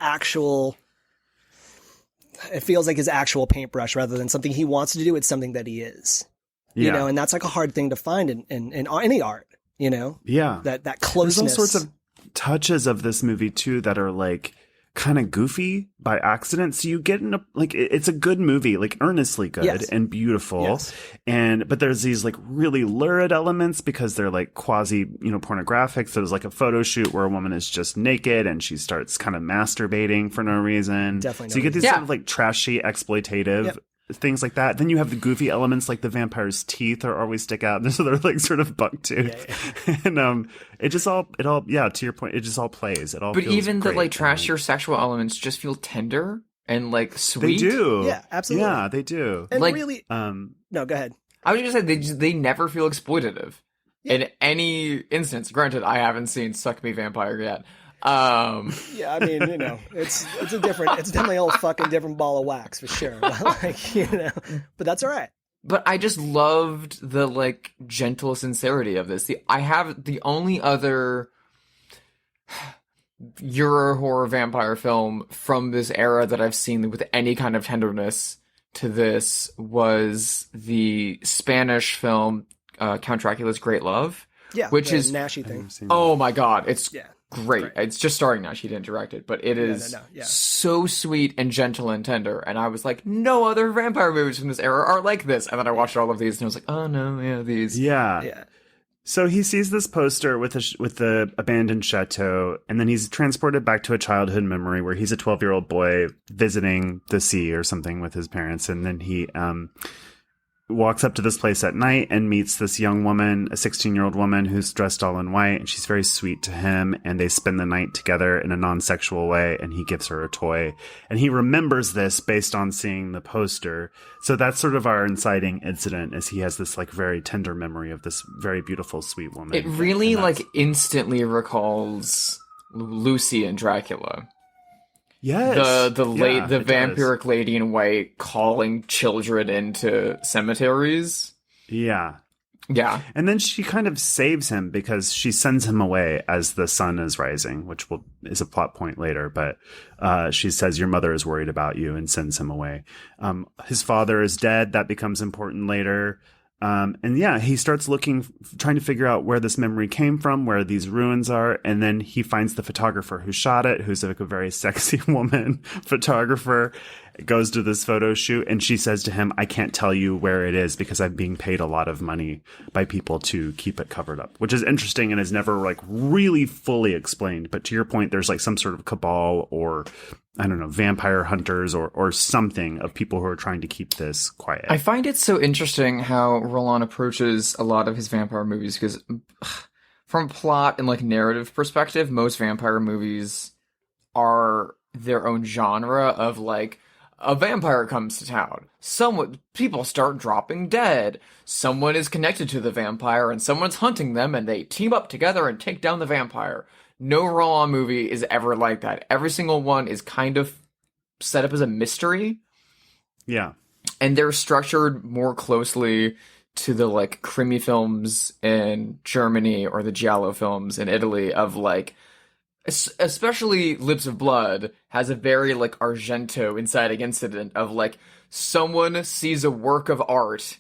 feels like his actual paintbrush rather than something he wants to do. It's something that he is, you know, and that's like a hard thing to find in any art, you know? Yeah. That closeness. There's all sorts of touches of this movie too that are like kind of goofy by accident, so you get in it's a good movie, like earnestly good and beautiful, but there's these like really lurid elements because they're like quasi, pornographic. So there's like a photo shoot where a woman is just naked and she starts kind of masturbating for no reason. Definitely. So you get these sort of like trashy, exploitative things like that. Then you have the goofy elements, like the vampire's teeth are always stick out, and so they're like sort of buck tooth. And it all to your point, it just all plays. It all. But feels even the great. like trashier sexual elements just feel tender and like sweet. They do. Yeah, absolutely. Yeah, they do. And like, really, no, go ahead. I was just saying they never feel exploitative in any instance. Granted, I haven't seen Suck Me Vampire yet. Yeah, I mean, it's definitely a whole fucking different ball of wax for sure. But that's all right. But I just loved the like gentle sincerity of this. The only other Euro horror vampire film from this era that I've seen with any kind of tenderness to this was the Spanish film Count Dracula's Great Love. Yeah, which is Nashy thing. Oh my god, it's great. It's just starring now. She didn't direct it, but it is so sweet and gentle and tender. And I was like, no other vampire movies from this era are like this. And then I watched all of these and I was like, oh no, these. Yeah. So he sees this poster with the abandoned chateau, and then he's transported back to a childhood memory where he's a 12-year-old boy visiting the sea or something with his parents, and then he walks up to this place at night and meets this young woman, a 16-year-old woman who's dressed all in white, and she's very sweet to him, and they spend the night together in a non-sexual way, and he gives her a toy. And he remembers this based on seeing the poster. So that's sort of our inciting incident, as he has this like very tender memory of this very beautiful, sweet woman. It really like instantly recalls Lucy and Dracula. Yes. The vampiric lady in white calling children into cemeteries. Yeah. Yeah. And then she kind of saves him because she sends him away as the sun is rising, which is a plot point later. But she says, your mother is worried about you, and sends him away. His father is dead. That becomes important later. And yeah, he starts trying to figure out where this memory came from, where these ruins are. And then he finds the photographer who shot it, who's like a very sexy woman photographer, goes to this photo shoot. And she says to him, I can't tell you where it is because I'm being paid a lot of money by people to keep it covered up, which is interesting and is never like really fully explained. But to your point, there's like some sort of cabal or, I don't know, vampire hunters or something of people who are trying to keep this quiet. I find it so interesting how Rollin approaches a lot of his vampire movies because from plot and like narrative perspective, most vampire movies are their own genre of like a vampire comes to town. People start dropping dead. Someone is connected to the vampire and someone's hunting them and they team up together and take down the vampire. No Rollin movie is ever like that. Every single one is kind of set up as a mystery. Yeah. And they're structured more closely to the like Krimi films in Germany or the Giallo films in Italy of like, especially Lips of Blood has a very like Argento inciting incident of like someone sees a work of art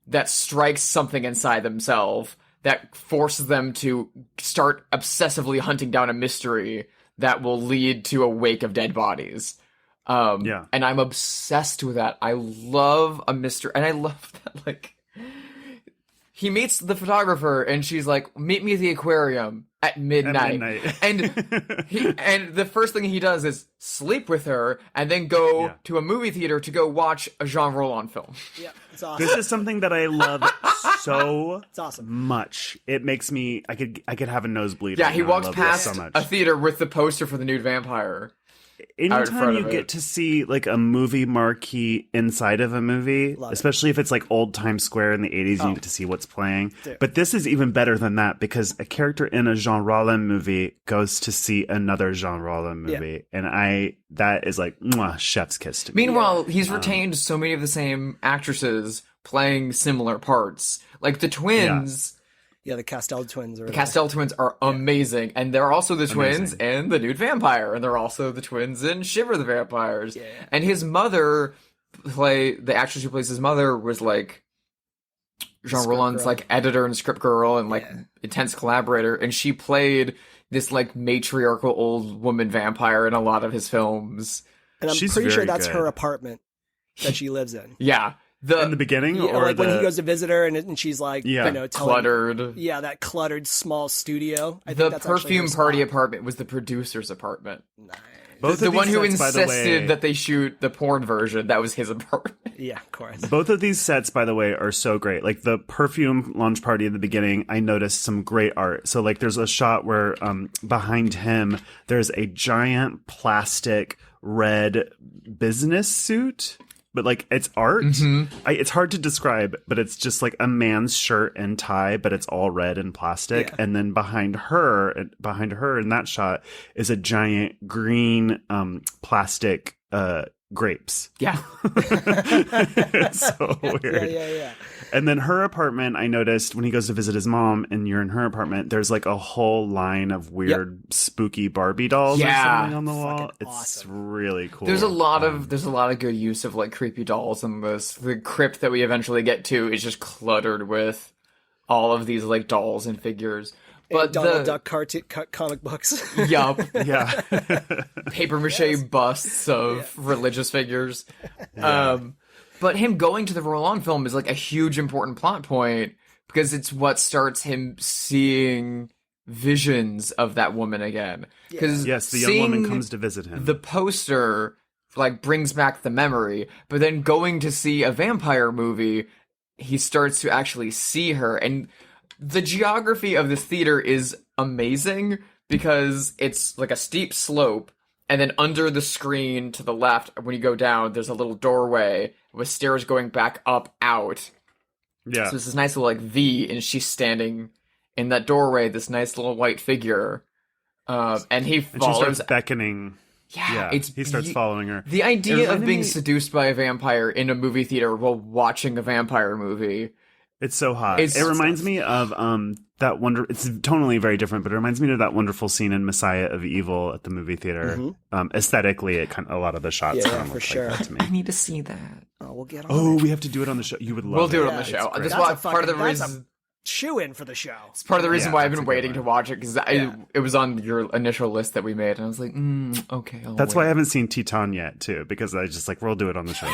that strikes something inside themselves that forces them to start obsessively hunting down a mystery that will lead to a wake of dead bodies. And I'm obsessed with that. I love a mystery, and I love that, like, he meets the photographer, and she's like, meet me at the aquarium at midnight. And the first thing he does is sleep with her, and then go to a movie theater to go watch a Jean Rollin film. Yeah, it's awesome. This is something that I love so it's awesome. much. It makes me, I could have a nosebleed. Yeah, right he now. walks I love past this so much. a theater with the poster for the nude vampire. Anytime you get to see like a movie marquee inside of a movie, especially if it's like old Times Square in the 80s, you get to see what's playing. Dude. But this is even better than that because a character in a Jean Rollin movie goes to see another Jean Rollin movie. And that is like, mwah, chef's kiss to me. Meanwhile, he's retained so many of the same actresses playing similar parts. Like the twins... Yeah, the Castell twins. The Castell twins are amazing. And they're also the twins in The Nude Vampire. And they're also the twins in Shiver the Vampires. Yeah. And his mother, the actress who plays his mother, was like Jean Rollin's like editor and script girl and like intense collaborator. And she played this like matriarchal old woman vampire in a lot of his films. And I'm pretty sure that's her apartment that she lives in. Yeah. In the beginning? Yeah, or like when he goes to visit her and she's like, cluttered. Yeah, that cluttered small studio. I the think that's perfume party apartment was the producer's apartment. Nice. Both the of one these who sets, insisted that they shoot the porn version, that was his apartment. Yeah, of course. Both of these sets, by the way, are so great. Like the perfume launch party in the beginning, I noticed some great art. So like there's a shot where behind him, there's a giant plastic red business suit. But like it's art. It's hard to describe, but it's just like a man's shirt and tie, but it's all red and plastic. Yeah. And then behind her in that shot is a giant green plastic grapes. Yeah. It's so weird. Yeah. And then her apartment, I noticed when he goes to visit his mom and you're in her apartment, there's like a whole line of weird spooky Barbie dolls or something on the wall. It's awesome. Really cool. There's a lot of good use of like creepy dolls in this. The crypt that we eventually get to is just cluttered with all of these like dolls and figures. But Donald Duck comic books. Yup. Yeah. Paper mache busts of religious figures. Yeah. But him going to the Rollin film is like a huge important plot point because it's what starts him seeing visions of that woman again. Because Yes, the young woman comes to visit him. the poster like brings back the memory, but then going to see a vampire movie, he starts to actually see her. And the geography of this theater is amazing because it's like a steep slope, and then under the screen to the left, when you go down, there's a little doorway with stairs going back up out. Yeah. So it's this nice little like V, and she's standing in that doorway, this nice little white figure, and he And she follows. starts beckoning. Yeah, he starts following her. The idea of being me- seduced by a vampire in a movie theater while watching a vampire movie. It's so hot. It reminds me of that wonder. It's totally very different, but it reminds me of that wonderful scene in Messiah of Evil at the movie theater. Aesthetically, it kind of, a lot of the shots Yeah, kind of for look sure. like that to me. I need to see that. Oh, we'll get on Oh, it. we have to do it on the show. You would love We'll do it Yeah, on the it's show. great. That's That's why a part of the fucking- that's a reason. Shoe-in for the show. It's part of the reason Yeah, why I've that's been a good waiting to one. watch it, because it was on your initial list that we made, and I was like, okay, I'll That's wait. why I haven't seen Teton yet, too, because I just like, we'll do it on the show.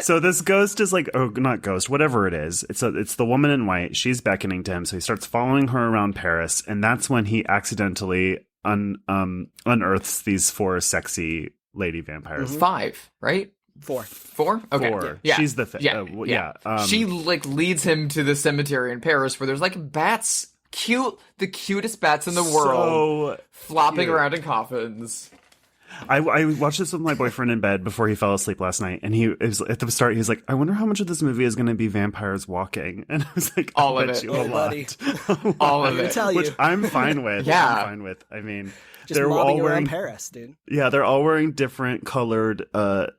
So this ghost is like, oh, not ghost, whatever it is. It's the woman in white. She's beckoning to him. So he starts following her around Paris. And that's when he accidentally unearths these 4 sexy lady vampires. 5, right? 4. 4? Okay. 4. Yeah. She's the yeah. She like leads him to the cemetery in Paris where there's like bats, the cutest bats in the world, So flopping cute. around in coffins. I watched this with my boyfriend in bed before he fell asleep last night, and he was at the start. He's like, "I wonder how much of this movie is going to be vampires walking." And I was like, All "I of bet it. you a Oh, lot." buddy. All of I'm gonna it. tell Which you. I'm fine with. Yeah. I'm fine with. I mean, Just they're all mobbing wearing around Paris, dude. Yeah, they're all wearing different colored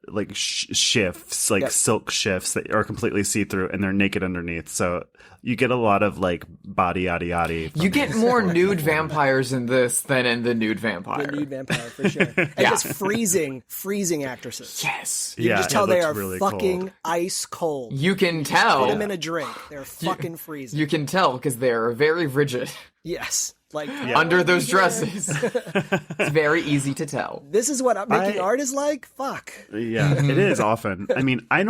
like shifts, like Yep. silk shifts that are completely see-through, and they're naked underneath. So you get a lot of like body yaddy yaddy. You get more nude vampires in this than in the nude vampire. The nude vampire, for sure. And Yeah. just freezing actresses. Yes. You can just tell it they looks are really fucking cold. ice cold. You can Put tell. them in a drink. They're fucking freezing. You can tell because they're very rigid Yes. Like, under those dresses. It's very easy to tell. this is what making art is like? Fuck. Yeah, it is often. I mean, I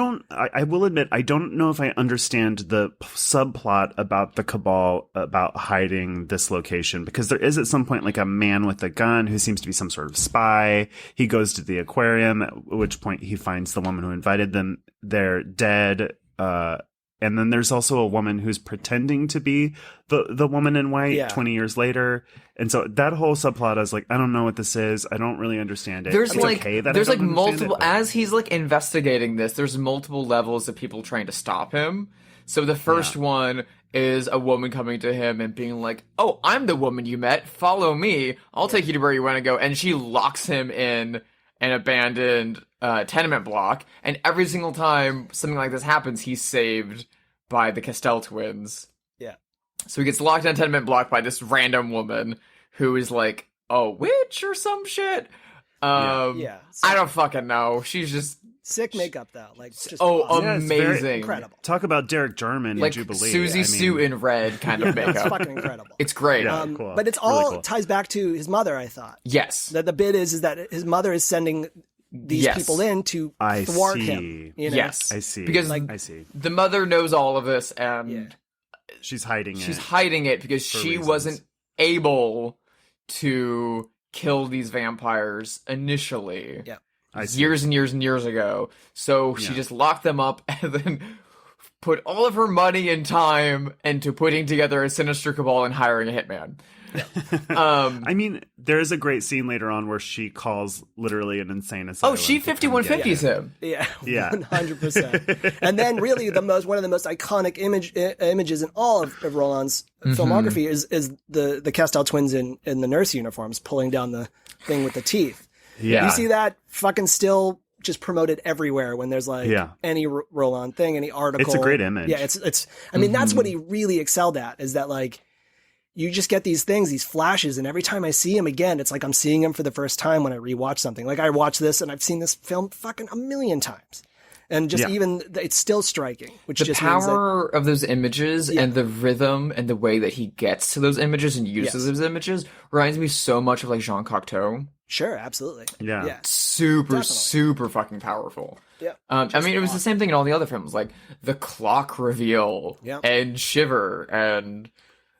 will admit, I don't know if I understand the subplot about the cabal about hiding this location, because there is at some point like a man with a gun who seems to be some sort of spy. He goes to the aquarium, at which point he finds the woman who invited them. They're dead. And then there's also a woman who's pretending to be the woman in white 20 years later. And so that whole subplot, I was like, I don't know what this is. I don't really understand it. There's It's like okay that I there's don't like understand multiple it, but- as he's like investigating this, there's multiple levels of people trying to stop him. So the first one is a woman coming to him and being like, "Oh, I'm the woman you met. Follow me. I'll take you to where you want to go." And she locks him in an abandoned tenement block. And every single time something like this happens, he's saved by the Castell twins. Yeah. So he gets locked in a tenement block by this random woman who is like a witch or some shit. Yeah. I don't fucking know. She's just Sick makeup, though. Like, just oh, Yeah, it's very amazing, incredible. Talk about Derek Jarman like in Jubilee. Susie I mean, Sue in red kind of It's makeup. fucking incredible. It's great. Yeah. Cool. But it's Really all cool. ties back to his mother, I thought. Yes. That the bit is that his mother is sending these Yes. people in to I thwart see. him. You know? Yes. I see. Because I see. the mother knows all of this, and She's hiding she's it. hiding it because for she reasons. wasn't able to kill these vampires initially. Yeah. I see. Years and years and years ago. So she Yeah. just locked them up and then put all of her money and time into putting together a sinister cabal and hiring a hitman. I mean, there is a great scene later on where she calls literally an insane asylum. Oh, she to come get 5150s him. Yeah, Yeah. 100%. And then, really, one of the most iconic images in all of Rollin's filmography is the Castell twins in the nurse uniforms pulling down the thing with the teeth. Yeah. You see that fucking still just promoted everywhere when there's like any Rollin thing, any article. It's a great image. Yeah, it's. I mean, that's what he really excelled at. Is that like. You just get these things, these flashes, and every time I see him again, it's like I'm seeing him for the first time when I rewatch something. Like I watch this and I've seen this film fucking a million times. And just it's still striking, which The just means that, power of those images and the rhythm and the way that he gets to those images and uses those images reminds me so much of like Jean Cocteau. Sure, absolutely. Yeah. Super fucking powerful. Yeah. I mean, it was the same thing in all the other films, like the clock reveal and Shiver and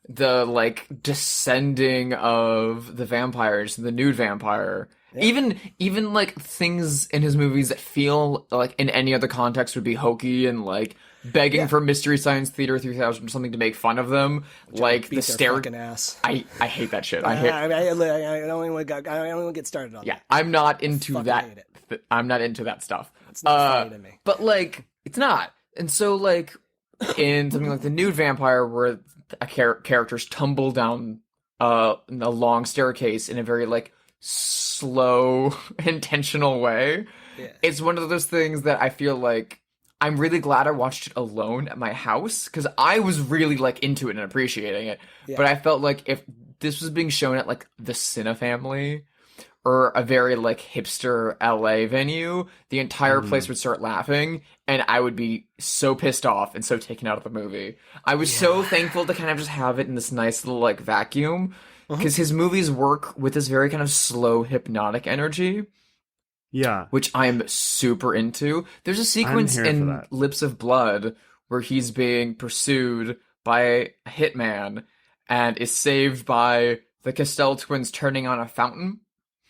the like descending of the vampires, the nude vampire. Yeah. Even like things in his movies that feel like in any other context would be hokey and like begging for Mystery Science Theater 3000 or something to make fun of them, like the fucking ass. I hate that shit. I don't even get started on that. I'm not into that. I'm not into that stuff. It's not funny to me. But like, it's not. And so like in something like the nude vampire, where characters tumble down a long staircase in a very like slow, intentional way. Yeah. It's one of those things that I feel like I'm really glad I watched it alone at my house, because I was really like into it and appreciating it. Yeah. But I felt like if this was being shown at like the Cine Family or a very like hipster LA venue, the entire place would start laughing and I would be so pissed off and so taken out of the movie. I was so thankful to kind of just have it in this nice little like vacuum, because his movies work with this very kind of slow hypnotic energy. Yeah. Which I'm super into. There's a sequence in Lips of Blood where he's being pursued by a hitman and is saved by the Castell twins turning on a fountain.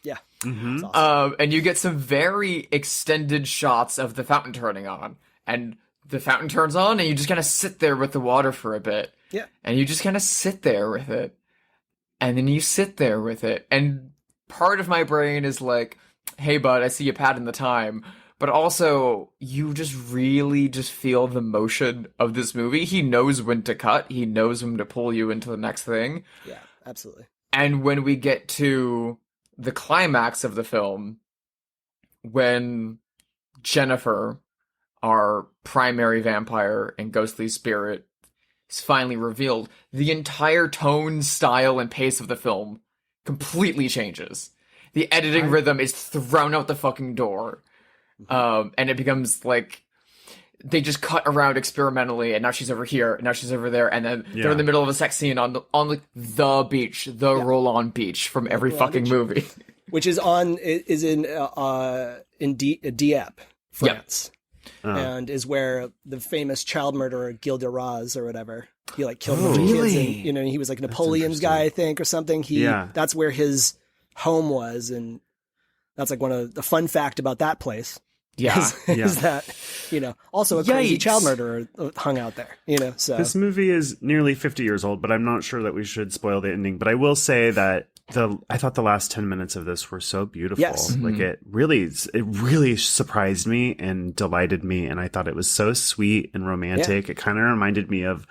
Yeah. Mm-hmm. Awesome. And you get some very extended shots of the fountain turning on. And the fountain turns on and you just kind of sit there with the water for a bit. Yeah. And you just kind of sit there with it. And then you sit there with it. And part of my brain is like, hey, bud, I see you padding the time. But also, you just really just feel the motion of this movie. He knows when to cut. He knows when to pull you into the next thing. Yeah, absolutely. And when we get to the climax of the film, when Jennifer, our primary vampire and ghostly spirit, is finally revealed, the entire tone, style, and pace of the film completely changes. The editing rhythm is thrown out the fucking door. And it becomes like they just cut around experimentally, and now she's over here, and now she's over there, and then they're in the middle of a sex scene on like the beach, the roll-on beach from every fucking movie. Which is in Dieppe, France. And is where the famous child murderer Gilles de Raz or whatever, he like killed a bunch of kids, and he was like Napoleon's guy, I think, or something. That's where his home was, and that's like one of the fun fact about that place. Is that also a crazy child murderer hung out there. So this movie is nearly 50 years old, but I'm not sure that we should spoil the ending. But I will say that I thought the last 10 minutes of this were so beautiful. Yes. Like it really surprised me and delighted me, and I thought it was so sweet and romantic. It kind of reminded me of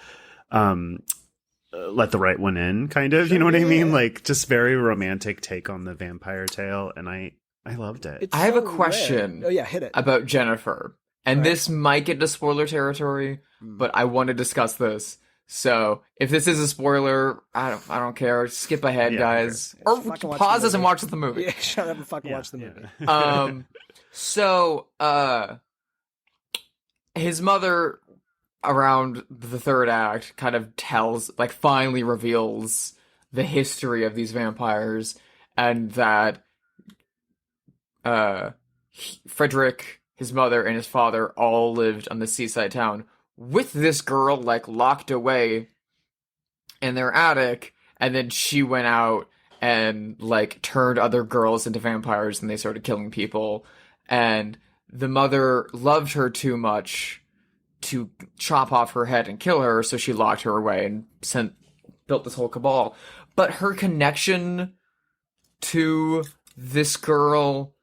Let the Right One In, kind of, you know what I mean? Like just very romantic take on the vampire tale, and I loved it. I have a question. Oh yeah, hit it. About Jennifer, and this might get to spoiler territory, but I want to discuss this. So if this is a spoiler, I don't care. Skip ahead, guys, or pause this and watch the movie. Yeah, shut up and fucking watch the movie. So his mother, around the third act, kind of finally reveals the history of these vampires, and that Frederick, his mother, and his father all lived on the seaside town with this girl locked away in their attic, and then she went out and turned other girls into vampires, and they started killing people, and the mother loved her too much to chop off her head and kill her, so she locked her away and built this whole cabal. But her connection to this girl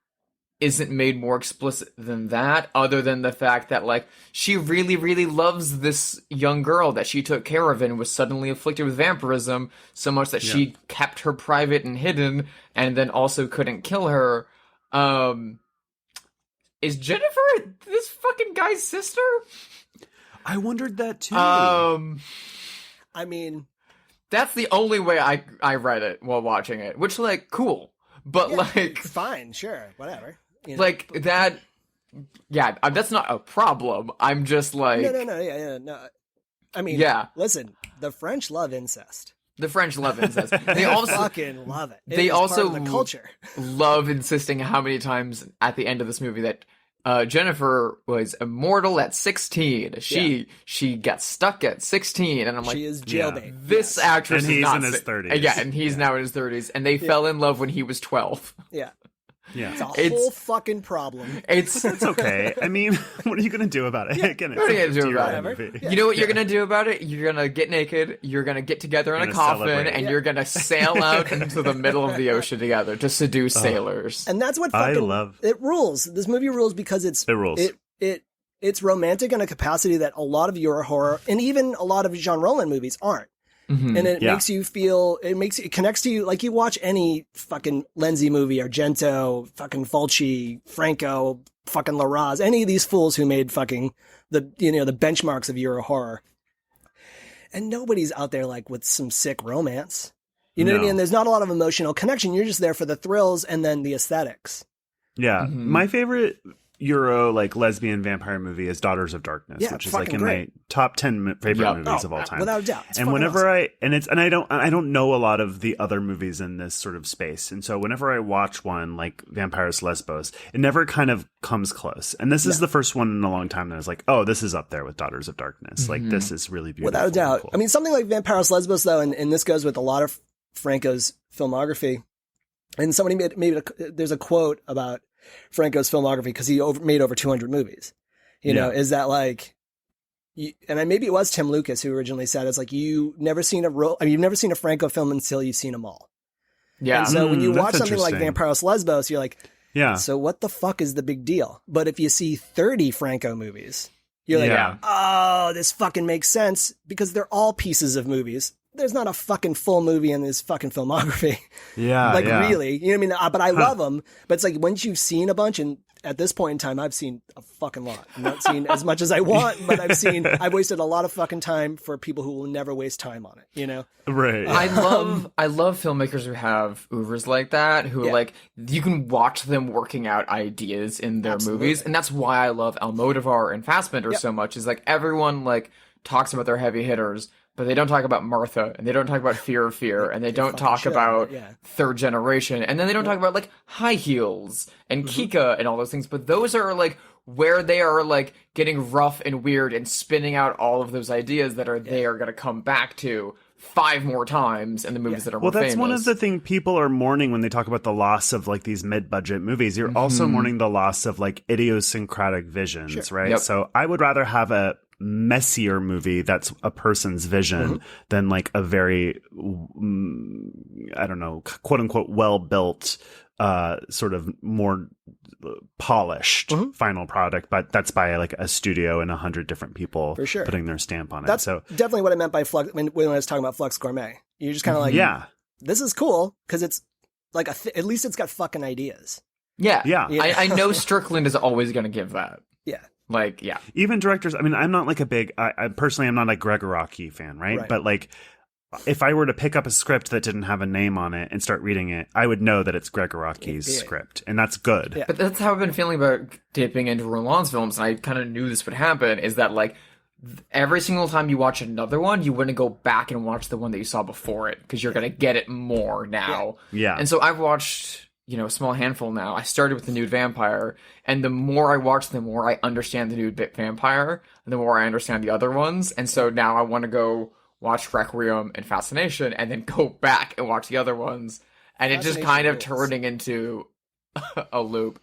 isn't made more explicit than that, other than the fact that she really, really loves this young girl that she took care of and was suddenly afflicted with vampirism, so much that she kept her private and hidden, and then also couldn't kill her. Is Jennifer this fucking guy's sister? I wondered that too. I mean, that's the only way I read it while watching it, which cool, but fine, sure, whatever. That, that's not a problem. I'm just no. I mean, listen, the French love incest. The French love incest. They also fucking love it. They is also part of the culture. love insisting how many times at the end of this movie that Jennifer was immortal at 16. She got stuck at 16, and I'm like, she is jailbait. This actress And is he's not in his 30s. Yeah, and he's now in his 30s, and they fell in love when he was 12. Yeah. Yeah. It's a whole fucking problem. It's okay. I mean, what are you going to do about it? Again, it's What are you a gonna do about 50-year-old it? movie. Yeah. You know what you're gonna do about it? You're gonna get naked, you're gonna get together in a Gonna coffin, celebrate. and you're gonna sail out into the middle of the ocean together to seduce sailors. And that's what I fucking love- it rules. This movie rules because it rules. It's romantic in a capacity that a lot of Euro horror and even a lot of Jean Rollin movies aren't. Mhm. And it Yeah. makes you feel, it connects to you like you watch any fucking Lenzi movie, Argento, fucking Fulci, Franco, fucking Laraz, any of these fools who made fucking the benchmarks of Euro horror. And nobody's out there like with some sick romance. You know what I No. mean? There's not a lot of emotional connection. You're just there for the thrills and then the aesthetics. Yeah. Mhm. My favorite Euro like lesbian vampire movie is Daughters of Darkness, Yeah, which is like fucking in great. my top 10 favorite Yep. movies of all time. Without a doubt. It's And fucking whenever awesome. I don't know a lot of the other movies in this sort of space. And so whenever I watch one like Vampires Lesbos, it never kind of comes close. And this is the first one in a long time that I was like, oh, this is up there with Daughters of Darkness. Like this is really beautiful. Without a and doubt. cool. I mean, something like Vampiros Lesbos, though, and this goes with a lot of Franco's filmography. And somebody there's a quote about Franco's filmography because he made over 200 movies. You know, is that like, maybe it was Tim Lucas who originally said it's like you've never seen a Franco film until you've seen them all. Yeah. And so when you that's watch something like interesting. Vampiros Lesbos, you're like, Yeah. so what the fuck is the big deal? But if you see 30 Franco movies, you're like, Yeah. oh, this fucking makes sense because they're all pieces of movies. There's not a fucking full movie in his fucking filmography. Yeah. Like yeah. really, you know what I mean? But I love them. But it's like once you've seen a bunch, and at this point in time, I've seen a fucking lot. I've not seen as much as I want, but I've wasted a lot of fucking time for people who will never waste time on it. You know? Right. I love filmmakers who have oeuvres like that, who like you can watch them working out ideas in their movies, and that's why I love Almodovar and Fassbender so much. Is like everyone like talks about their heavy hitters, but they don't talk about Martha, and they don't talk about Fear of Fear, and they don't talk about Third Generation, and then they don't talk about like High Heels and Kika and all those things. But those are like where they are like getting rough and weird and spinning out all of those ideas that are they are going to come back to 5 more times in the movies that are more Well, that's famous. one of the things people are mourning when they talk about the loss of like these mid-budget movies. You're also mourning the loss of like idiosyncratic visions, right? Yep. So I would rather have a messier movie that's a person's vision than like a very, I don't know, quote unquote, well-built, sort of more polished final product, but that's by like a studio and 100 different people For sure. putting their stamp on it. That's So definitely what I meant by Flux when I was talking about Flux Gourmet. You're just kind of like, yeah. this is cool because it's like at least it's got fucking ideas. Yeah. Yeah. I know Strickland is always going to give that. Yeah. Like, yeah. Even directors, I mean, I'm not like a big, I personally, I'm not a Gregoraki fan, right? But like, if I were to pick up a script that didn't have a name on it and start reading it, I would know that it's Gregoraki's script, and that's good. Yeah. But that's how I've been feeling about dipping into Rolland's films, and I kind of knew this would happen, is that like, every single time you watch another one, you wouldn't go back and watch the one that you saw before it, because you're going to get it more now. Yeah. And so I've watched, a small handful now. I started with The Nude Vampire, and the more I watch, the more I understand The Nude Vampire, and the more I understand the other ones. And so now I want to go watch Requiem and Fascination, and then go back and watch the other ones. And it just kind of turning into a loop.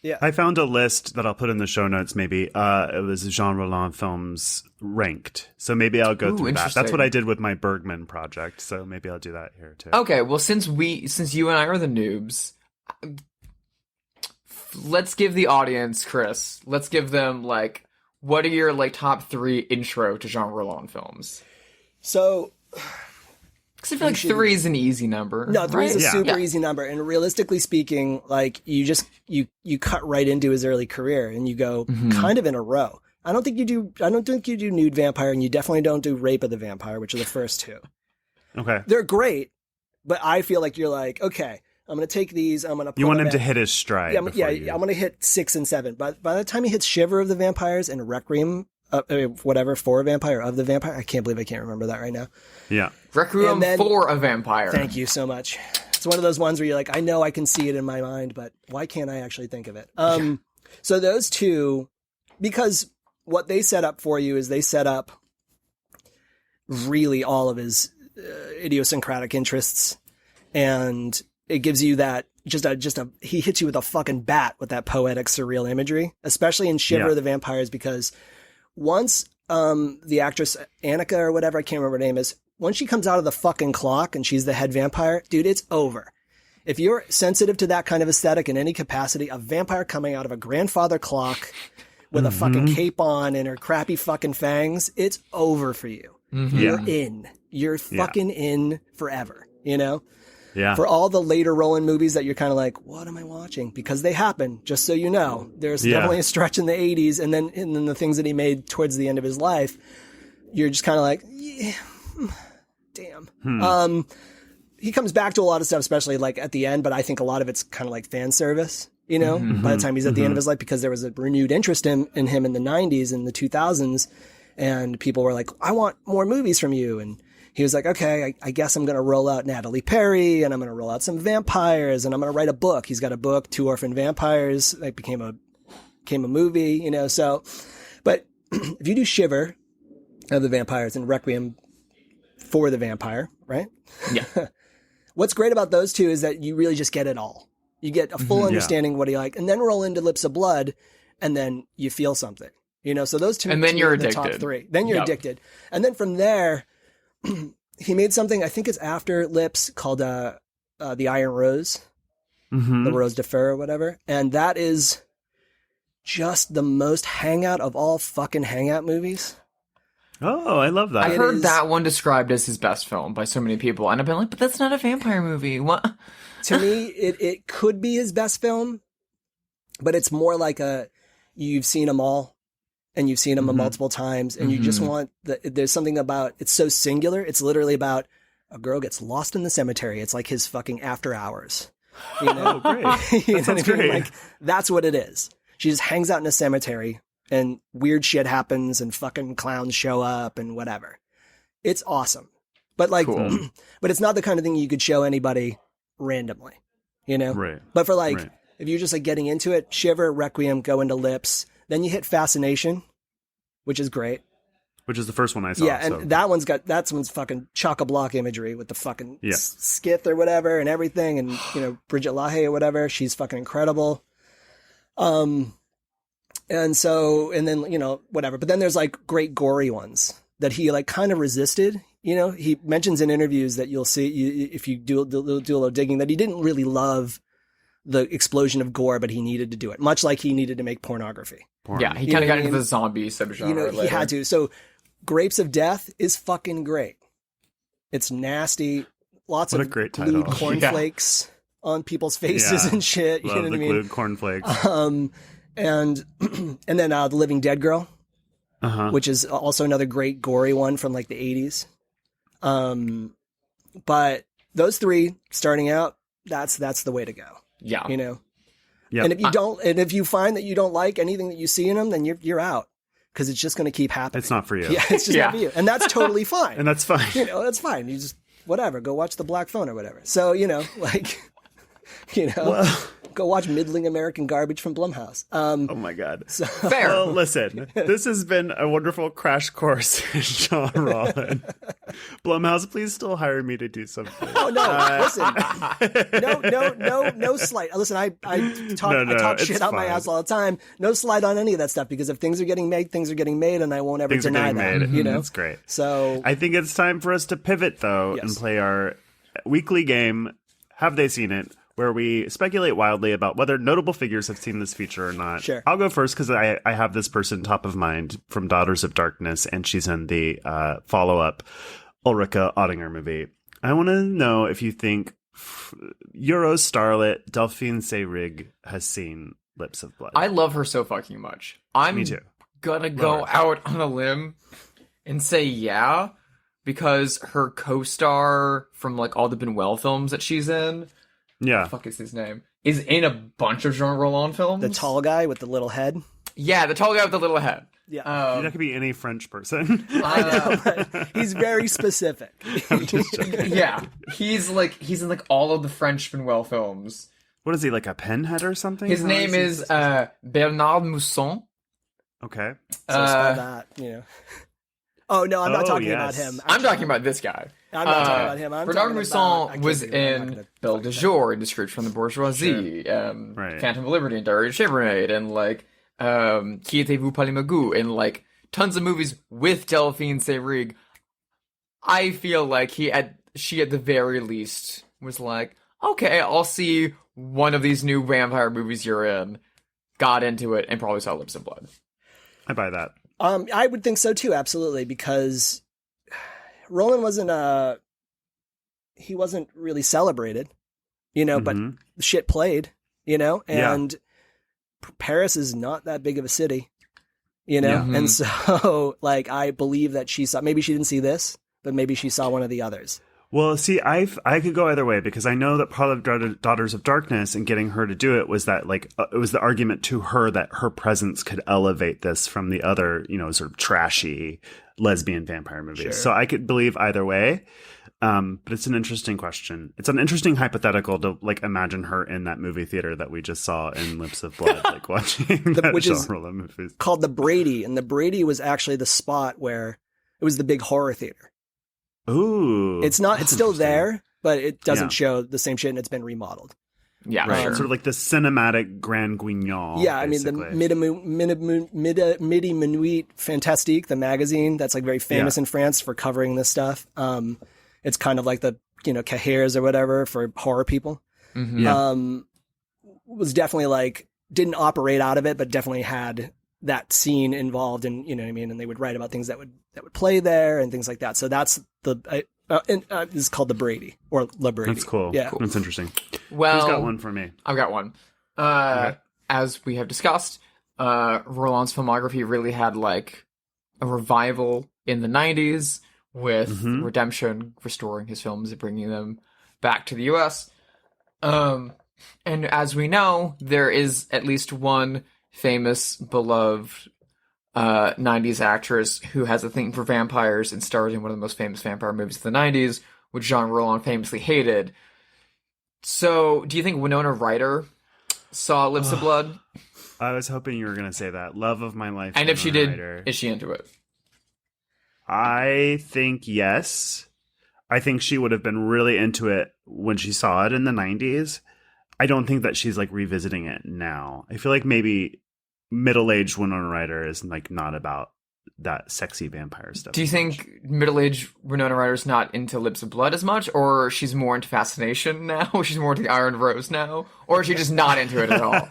Yeah. I found a list that I'll put in the show notes. Maybe it was Jean Rollin films ranked, so maybe I'll go through that. That's interesting. what I did with my Bergman project, so maybe I'll do that here too. Okay, well, since you and I are the noobs, let's give the audience, Chris, let's give them, like, what are your, like, top 3 intro to Jean Rollin films? So, Because I feel like 3 is an easy number. no, 3 is a Yeah. super easy number. And realistically speaking, like, you cut right into his early career and you go kind of in a row. I don't think you do Nude Vampire, and you definitely don't do Rape of the Vampire, which are the first 2. Okay. They're great, but I feel like you're like, okay, I'm going to take these, I'm going to put You want them him to at- hit his stride. Yeah, before you- I'm going to hit 6 and 7. But by the time he hits Shiver of the Vampires and Requiem whatever, for a vampire, of the vampire. I can't believe I can't remember that right now. Yeah. Requiem for a Vampire. Thank you so much. It's one of those ones where you're like, I know I can see it in my mind, but why can't I actually think of it? So those two, because what they set up for you is they set up really all of his idiosyncratic interests, and it gives you that he hits you with a fucking bat with that poetic surreal imagery, especially in Shiver the Vampires, because once the actress Annika or whatever, I can't remember her name is, once she comes out of the fucking clock and she's the head vampire, dude, it's over. If you're sensitive to that kind of aesthetic in any capacity, a vampire coming out of a grandfather clock with a fucking cape on and her crappy fucking fangs, it's over for you. You're in. You're fucking in forever, you know? Yeah. For all the later Rollin movies that you're kind of like, what am I watching? Because they happen, just so you know. There's definitely a stretch in the 80s, and then the things that he made towards the end of his life, you're just kind of like, yeah, damn. He comes back to a lot of stuff, especially like at the end, but I think a lot of it's kind of like fan service, you know, by the time he's at the end of his life, because there was a renewed interest in him in the 90s and the 2000s, and people were like, I want more movies from you. And he was like, okay, I guess I'm going to roll out Natalie Perry, and I'm going to roll out some vampires, and I'm going to write a book. He's got a book, Two Orphan Vampires, that became a movie, you know, so, but if you do Shiver of the Vampires and Requiem for the Vampire, right? Yeah. What's great about those two is that you really just get it all. You get a full understanding of what he like, and then roll into Lips of Blood, and then you feel something, you know, so those two, and then you're the addicted. top three. Then you're addicted. And then from there, he made something, I think it's after Lips, called The Iron Rose, the Rose de Fer or whatever. And that is just the most hangout of all fucking hangout movies. Oh, I love that. I heard that one described as his best film by so many people, and I've been like, but that's not a vampire movie. What? To me, it could be his best film, but it's more like you've seen them all, and you've seen them multiple times, and you just want there's something about, it's so singular. It's literally about a girl gets lost in the cemetery. It's like his fucking After Hours. You know? Oh, great. You know That sounds what I mean? great. Like, that's what it is. She just hangs out in a cemetery, and weird shit happens, and fucking clowns show up, and whatever. It's awesome. But like, Cool. but it's not the kind of thing you could show anybody randomly, you know? Right. But for like, Right. if you're just like getting into it, Shiver, Requiem, go into Lips, then you hit Fascination, which is great. Which is the first one I saw. Yeah, and so. that one's fucking chock-a-block imagery with the fucking Yeah. skith or whatever and everything, and you know, Bridget Lahaye or whatever, she's fucking incredible. And so, and then, you know, whatever. But then there's like great gory ones that he like kind of resisted. You know, he mentions in interviews that you'll see, if you do a little digging, that he didn't really love the explosion of gore, but he needed to do it, much like he needed to make pornography. Porn. Yeah, he You kind of know got what I into mean? the zombie subgenre You know, later. he had to. So Grapes of Death is fucking great. It's nasty. Lots What a of great glued title. cornflakes on people's faces Yeah. and shit. You Love know what the I mean? glued cornflakes. And then The Living Dead Girl, Uh-huh. which is also another great gory one from like the 80s. But those three starting out, that's the way to go. Yeah. You know? Yep. And if you find that you don't like anything that you see in them, then you're out, because it's just going to keep happening. It's not for you. Yeah, it's just Yeah. not for you. And that's totally fine. And that's fine. You know, that's fine. You just, whatever, go watch The Black Phone or whatever. So, you know, like, you know, go watch middling American garbage from Blumhouse. Oh my God. Fair. Well, listen, this has been a wonderful crash course in Jean Rollin. Blumhouse, please still hire me to do something. Oh no! Listen, no slight. Listen, I talk it's shit out my fine. ass all the time. No slight on any of that stuff, because if things are getting made, and I won't ever Things are deny getting that. made. You know, That's great. So I think it's time for us to pivot, though, Yes. and play our weekly game, Have They Seen It?, where we speculate wildly about whether notable figures have seen this feature or not. Sure. I'll go first because I have this person top of mind from Daughters of Darkness, and she's in the follow-up Ulrike Ottinger movie. I want to know if you think Euro starlet Delphine Seyrig has seen Lips of Blood. I love her so fucking much. I'm Me too. gonna go out on a limb and say yeah, because her co-star from like all the Benwell films that she's in, Yeah. fuck is his name, is in a bunch of Jean Rollin films. the tall guy with the little head. Yeah, the tall guy with the little head. Yeah. That could be any French person. I know, but he's very specific. I'm just joking. Yeah, he's in like all of the French Manuel films. What is he, like a pinhead or something? His name is Bernard Mousson. Okay. So spell that, you know. Oh no, I'm not talking about him. I'm talking about this guy. I'm not talking about him. Bernard Mousson was in Belle de Jour, Discouraged from the Bourgeoisie, Phantom of Liberty, and Dario Argento, and like Qui était-vous par les Magou, and like tons of movies with Delphine Seyrig. I feel like she at the very least was like, okay, I'll see one of these new vampire movies you're in, got into it, and probably saw Lips of Blood. I buy that. I would think so too, absolutely, because Rollin wasn't really celebrated, you know, but shit played, you know, and Paris is not that big of a city, you know, and so like I believe that maybe she didn't see this, but maybe she saw one of the others. Well, see, I could go either way, because I know that part of Daughters of Darkness and getting her to do it was that, like, it was the argument to her that her presence could elevate this from the other, you know, sort of trashy lesbian vampire movies. Sure. So I could believe either way. But it's an interesting question. It's an interesting hypothetical to, like, imagine her in that movie theater that we just saw in Lips of Blood, like watching which is movies. Called the Brady, and the Brady was actually the spot where it was the big horror theater. Ooh, it's still there, but it doesn't show the same shit, and it's been remodeled. Yeah, right. Sure. Sort of like the cinematic Grand Guignol. Yeah, basically. I mean the Midi Minuit Fantastique, the magazine that's like very famous in France for covering this stuff. It's kind of like the, you know, Cahiers or whatever for horror people. Mm-hmm. Yeah. Was definitely like didn't operate out of it, but definitely had that scene involved, and you know what I mean. And they would write about things that would play there and things like that. So that's this is called the Brady or La Brady. That's cool. Yeah, cool. That's interesting. Well, who's got one for me? I've got one. Okay. As we have discussed, Rollin's filmography really had like a revival in the 90s with Redemption, restoring his films and bringing them back to the US. And as we know, there is at least one famous, beloved 90s actress who has a thing for vampires and starred in one of the most famous vampire movies of the 90s, which Jean Rollin famously hated. So, do you think Winona Ryder saw Lips of Blood? I was hoping you were going to say that. Love of my life. And if she did, Ryder. is she into it? I think yes. I think she would have been really into it when she saw it in the 90s. I don't think that she's like revisiting it now. I feel like maybe middle-aged Winona Ryder is like not about that sexy vampire stuff. Do you think middle-aged Winona Ryder's not into Lips of Blood as much, or she's more into Fascination now? She's more into the Iron Rose now? Or is she just not into it at all?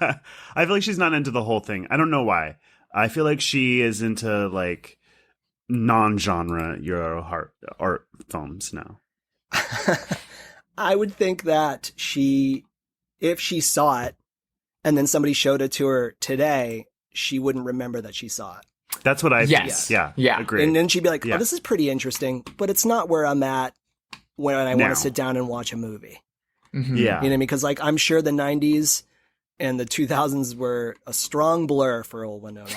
I feel like she's not into the whole thing. I don't know why. I feel like she is into like non-genre Euro art films now. I would think that if she saw it and then somebody showed it to her today, she wouldn't remember that she saw it. That's what I Yes. think. Yeah. Agreed. And then she'd be like, oh, this is pretty interesting, but it's not where I'm at when I want to sit down and watch a movie. Mm-hmm. Yeah. You know what I mean? Because like, I'm sure the 90s and the 2000s were a strong blur for old Winona.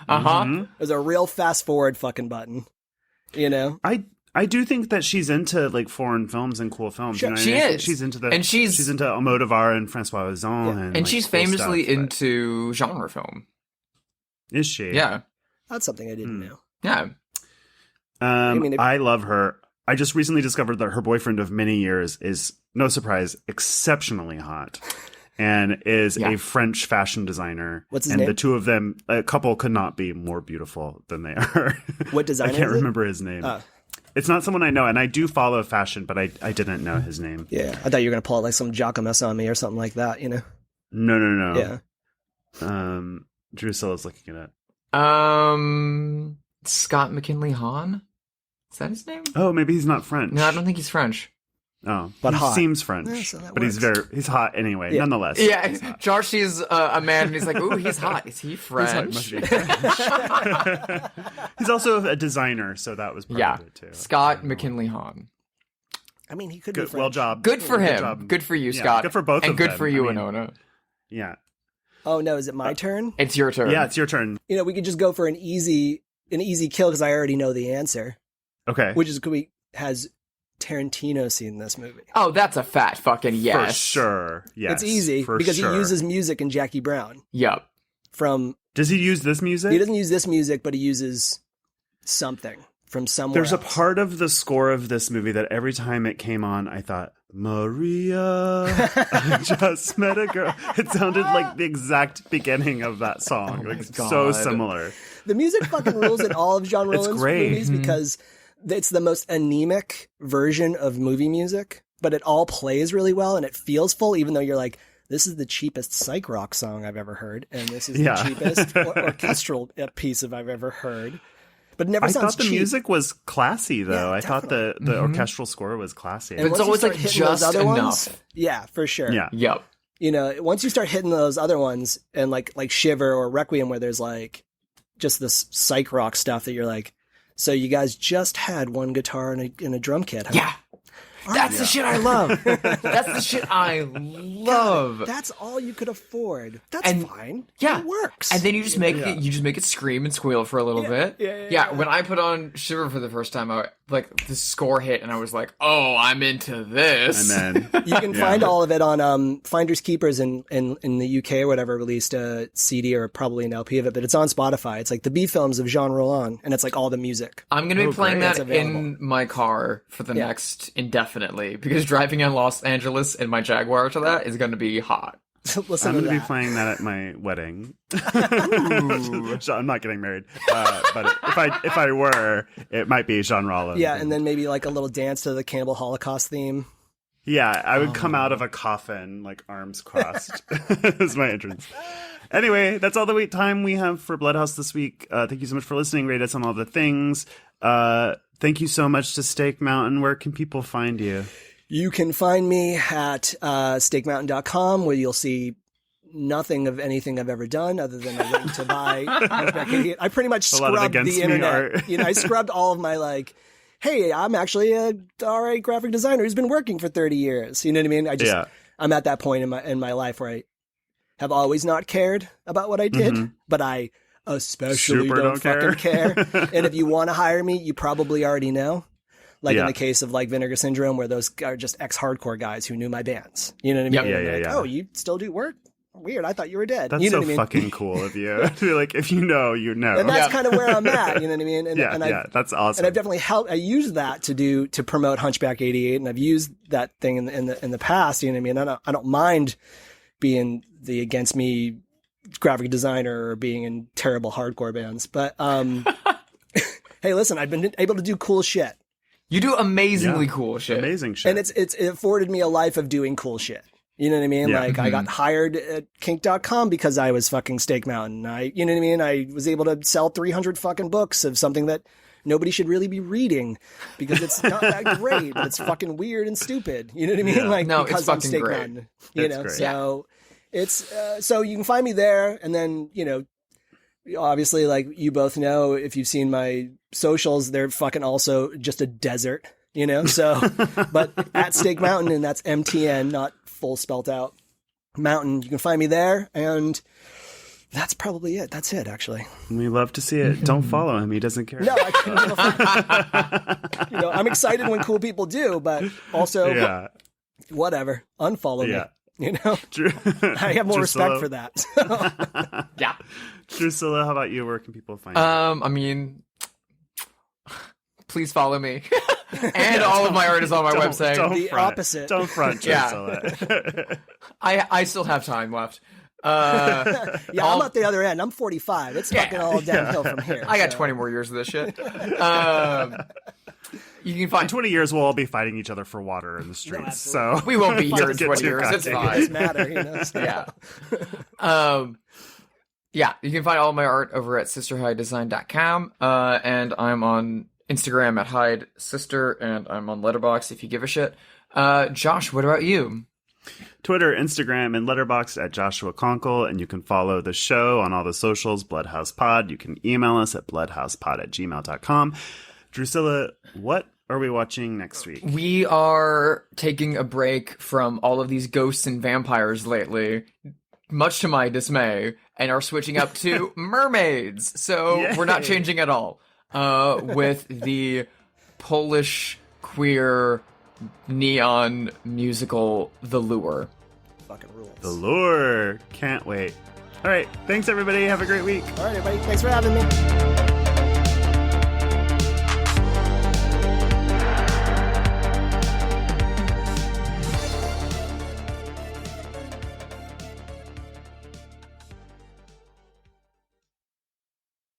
It was a real fast forward fucking button, you know? I do think that she's into like foreign films and cool films. Sure, you know? she I think is. She's into And she's into Almodovar and Francois Ozon, and like, she's cool famously stuff, into genre film. but... Is she? Yeah. That's something I didn't know. Yeah. I love her. I just recently discovered that her boyfriend of many years is, no surprise, exceptionally hot. And is a French fashion designer. What's his and name? The two of them, a couple, could not be more beautiful than they are. What designer I can't is it? remember his name. It's not someone I know, and I do follow fashion, but I didn't know his name. Yeah, I thought you were going to pull out like some Jacquemus on me or something like that, you know? No. Yeah. Drusilla's looking at it. Scott McKinley Hahn? Is that his name? Oh, maybe he's not French. No, I don't think he's French. Oh, But he hot. seems French, Yeah, so that but he's works. hot anyway. Yeah. Nonetheless, Yeah, Josh sees a man and he's like, ooh, he's hot. Is he He's hot, French? must be French. He's also a designer, so that was part of it too. Scott McKinley Hahn. I mean, he could be Good, French. well job. Good for him. job. Good for you, Yeah, Scott. good for both and of good them. for you, I mean, Winona. Yeah. Oh no, is it my turn? It's your turn. Yeah, it's your turn. You know, we could just go for an easy kill because I already know the answer. Okay. Which is, has Tarantino seen this movie? Oh, that's a fat fucking yes. For sure. Yes. It's easy because he uses music in Jackie Brown. Yep. Does he use this music? He doesn't use this music, but he uses something from somewhere There's else. a part of the score of this movie that every time it came on, I thought, Maria, I just met a girl. It sounded like the exact beginning of that song. Oh like, God. so similar. The music fucking rules in all of Jean Rollin's great. movies because it's the most anemic version of movie music, but it all plays really well and it feels full, even though you're like, this is the cheapest psych rock song I've ever heard, and this is the cheapest orchestral piece I've ever heard. But it never sounds thought the cheap. music was classy, though. Yeah, I thought the orchestral score was classy. And But it's once you always start like hitting those just other enough. ones, yeah, for sure. Yeah. Yep. You know, once you start hitting those other ones and like Shiver or Requiem, where there's like just this psych rock stuff that you're like, so you guys just had one guitar and a drum kit, huh? Yeah. That's the shit I love. That's the shit I love. That's all you could afford. That's And- fine. Yeah. It works. And then you just make it scream and squeal for a little bit. Yeah. When I put on Shiver for the first time, the score hit and I was like, oh, I'm into this. And then, you can find all of it on Finders Keepers in the UK or whatever released a CD or probably an LP of it, but it's on Spotify. It's like the B films of Jean Rollin, and it's like all the music. I'm going to be playing great. that It's available. in my car for the next indefinitely because driving in Los Angeles in my Jaguar to that is going to be hot. Listen I'm to going to be that. playing that at my wedding. I'm not getting married, but if I were, it might be Jean Rollin. Yeah, and then maybe like a little dance to the Cannibal Holocaust theme. Yeah, I would come out of a coffin, like arms crossed. That's my entrance. Anyway, that's all the time we have for Bloodhouse this week. Thank you so much for listening. Rate us on all the things. Thank you so much to Steak Mountain. Where can people find you? You can find me at steakmountain.com, where you'll see nothing of anything I've ever done other than a link to buy Hunchback Idiot. I pretty much A lot of scrubbed against the me internet. art. You know, I scrubbed all of my like, hey, I'm actually a alright graphic designer who's been working for 30 years. You know what I mean? I'm at that point in my life where I have always not cared about what I did, but I especially Super don't don't fucking care. And if you want to hire me, you probably already know. Like in the case of like Vinegar Syndrome, where those are just ex-hardcore guys who knew my bands. You know what I mean? Yep. And Yeah. like, oh, you still do work? Weird. I thought you were dead. That's you know so what I mean? fucking cool of you. I feel like if you know, you know. And that's kind of where I'm at. You know what I mean? And, That's awesome. And I've definitely helped. I used that to promote Hunchback 88, and I've used that thing in the past. You know what I mean? I don't mind being the against me graphic designer or being in terrible hardcore bands, but hey, listen, I've been able to do cool shit. You do amazingly cool shit. Amazing shit. And it afforded me a life of doing cool shit. You know what I mean? Yeah. Like I got hired at kink.com because I was fucking Steak Mountain. You know what I mean? I was able to sell 300 fucking books of something that nobody should really be reading because it's not that great, but it's fucking weird and stupid. You know what I mean? Yeah. Like No, because it's I'm fucking Steak great. Mountain. It's great. So it's so you can find me there, and then obviously, like you both know, if you've seen my socials, they're fucking also just a desert. So, but at Steak Mountain, and that's MTN, not full spelt out Mountain. You can find me there, and that's probably it. That's it, actually. We love to see it. Don't follow him. He doesn't care. No, I couldn't give a fuck. I'm excited when cool people do, but also, whatever. Unfollow me. I have more respect for that. Yeah. Drusilla, how about you? Where can people find you? I mean, please follow me. And all of my art is on my website. The opposite. Don't front, Yeah. Drusilla. I still have time left. I'm at the other end. I'm 45. It's fucking all downhill from here. I got 20 more years of this shit. You can In find 20 years, we'll all be fighting each other for water in the streets. So we won't be here in Don't get 20 too years. It's cocky. It fine. doesn't matter, so. Yeah. You can find all my art over at sisterhidedesign.com. And I'm on Instagram at Hide Sister, and I'm on Letterboxd if you give a shit. Josh, what about you? Twitter, Instagram, and Letterboxd at Joshua Conkle, and you can follow the show on all the socials, Bloodhouse Pod. You can email us at bloodhousepod@gmail.com. Drusilla, what are we watching next week? We are taking a break from all of these ghosts and vampires lately much to my dismay, and are switching up to mermaids. So Yay. we're not changing at all. With the Polish queer neon musical The Lure. Fucking rules. The Lure. Can't wait. All right. Thanks, everybody. Have a great week. All right, everybody. Thanks for having me.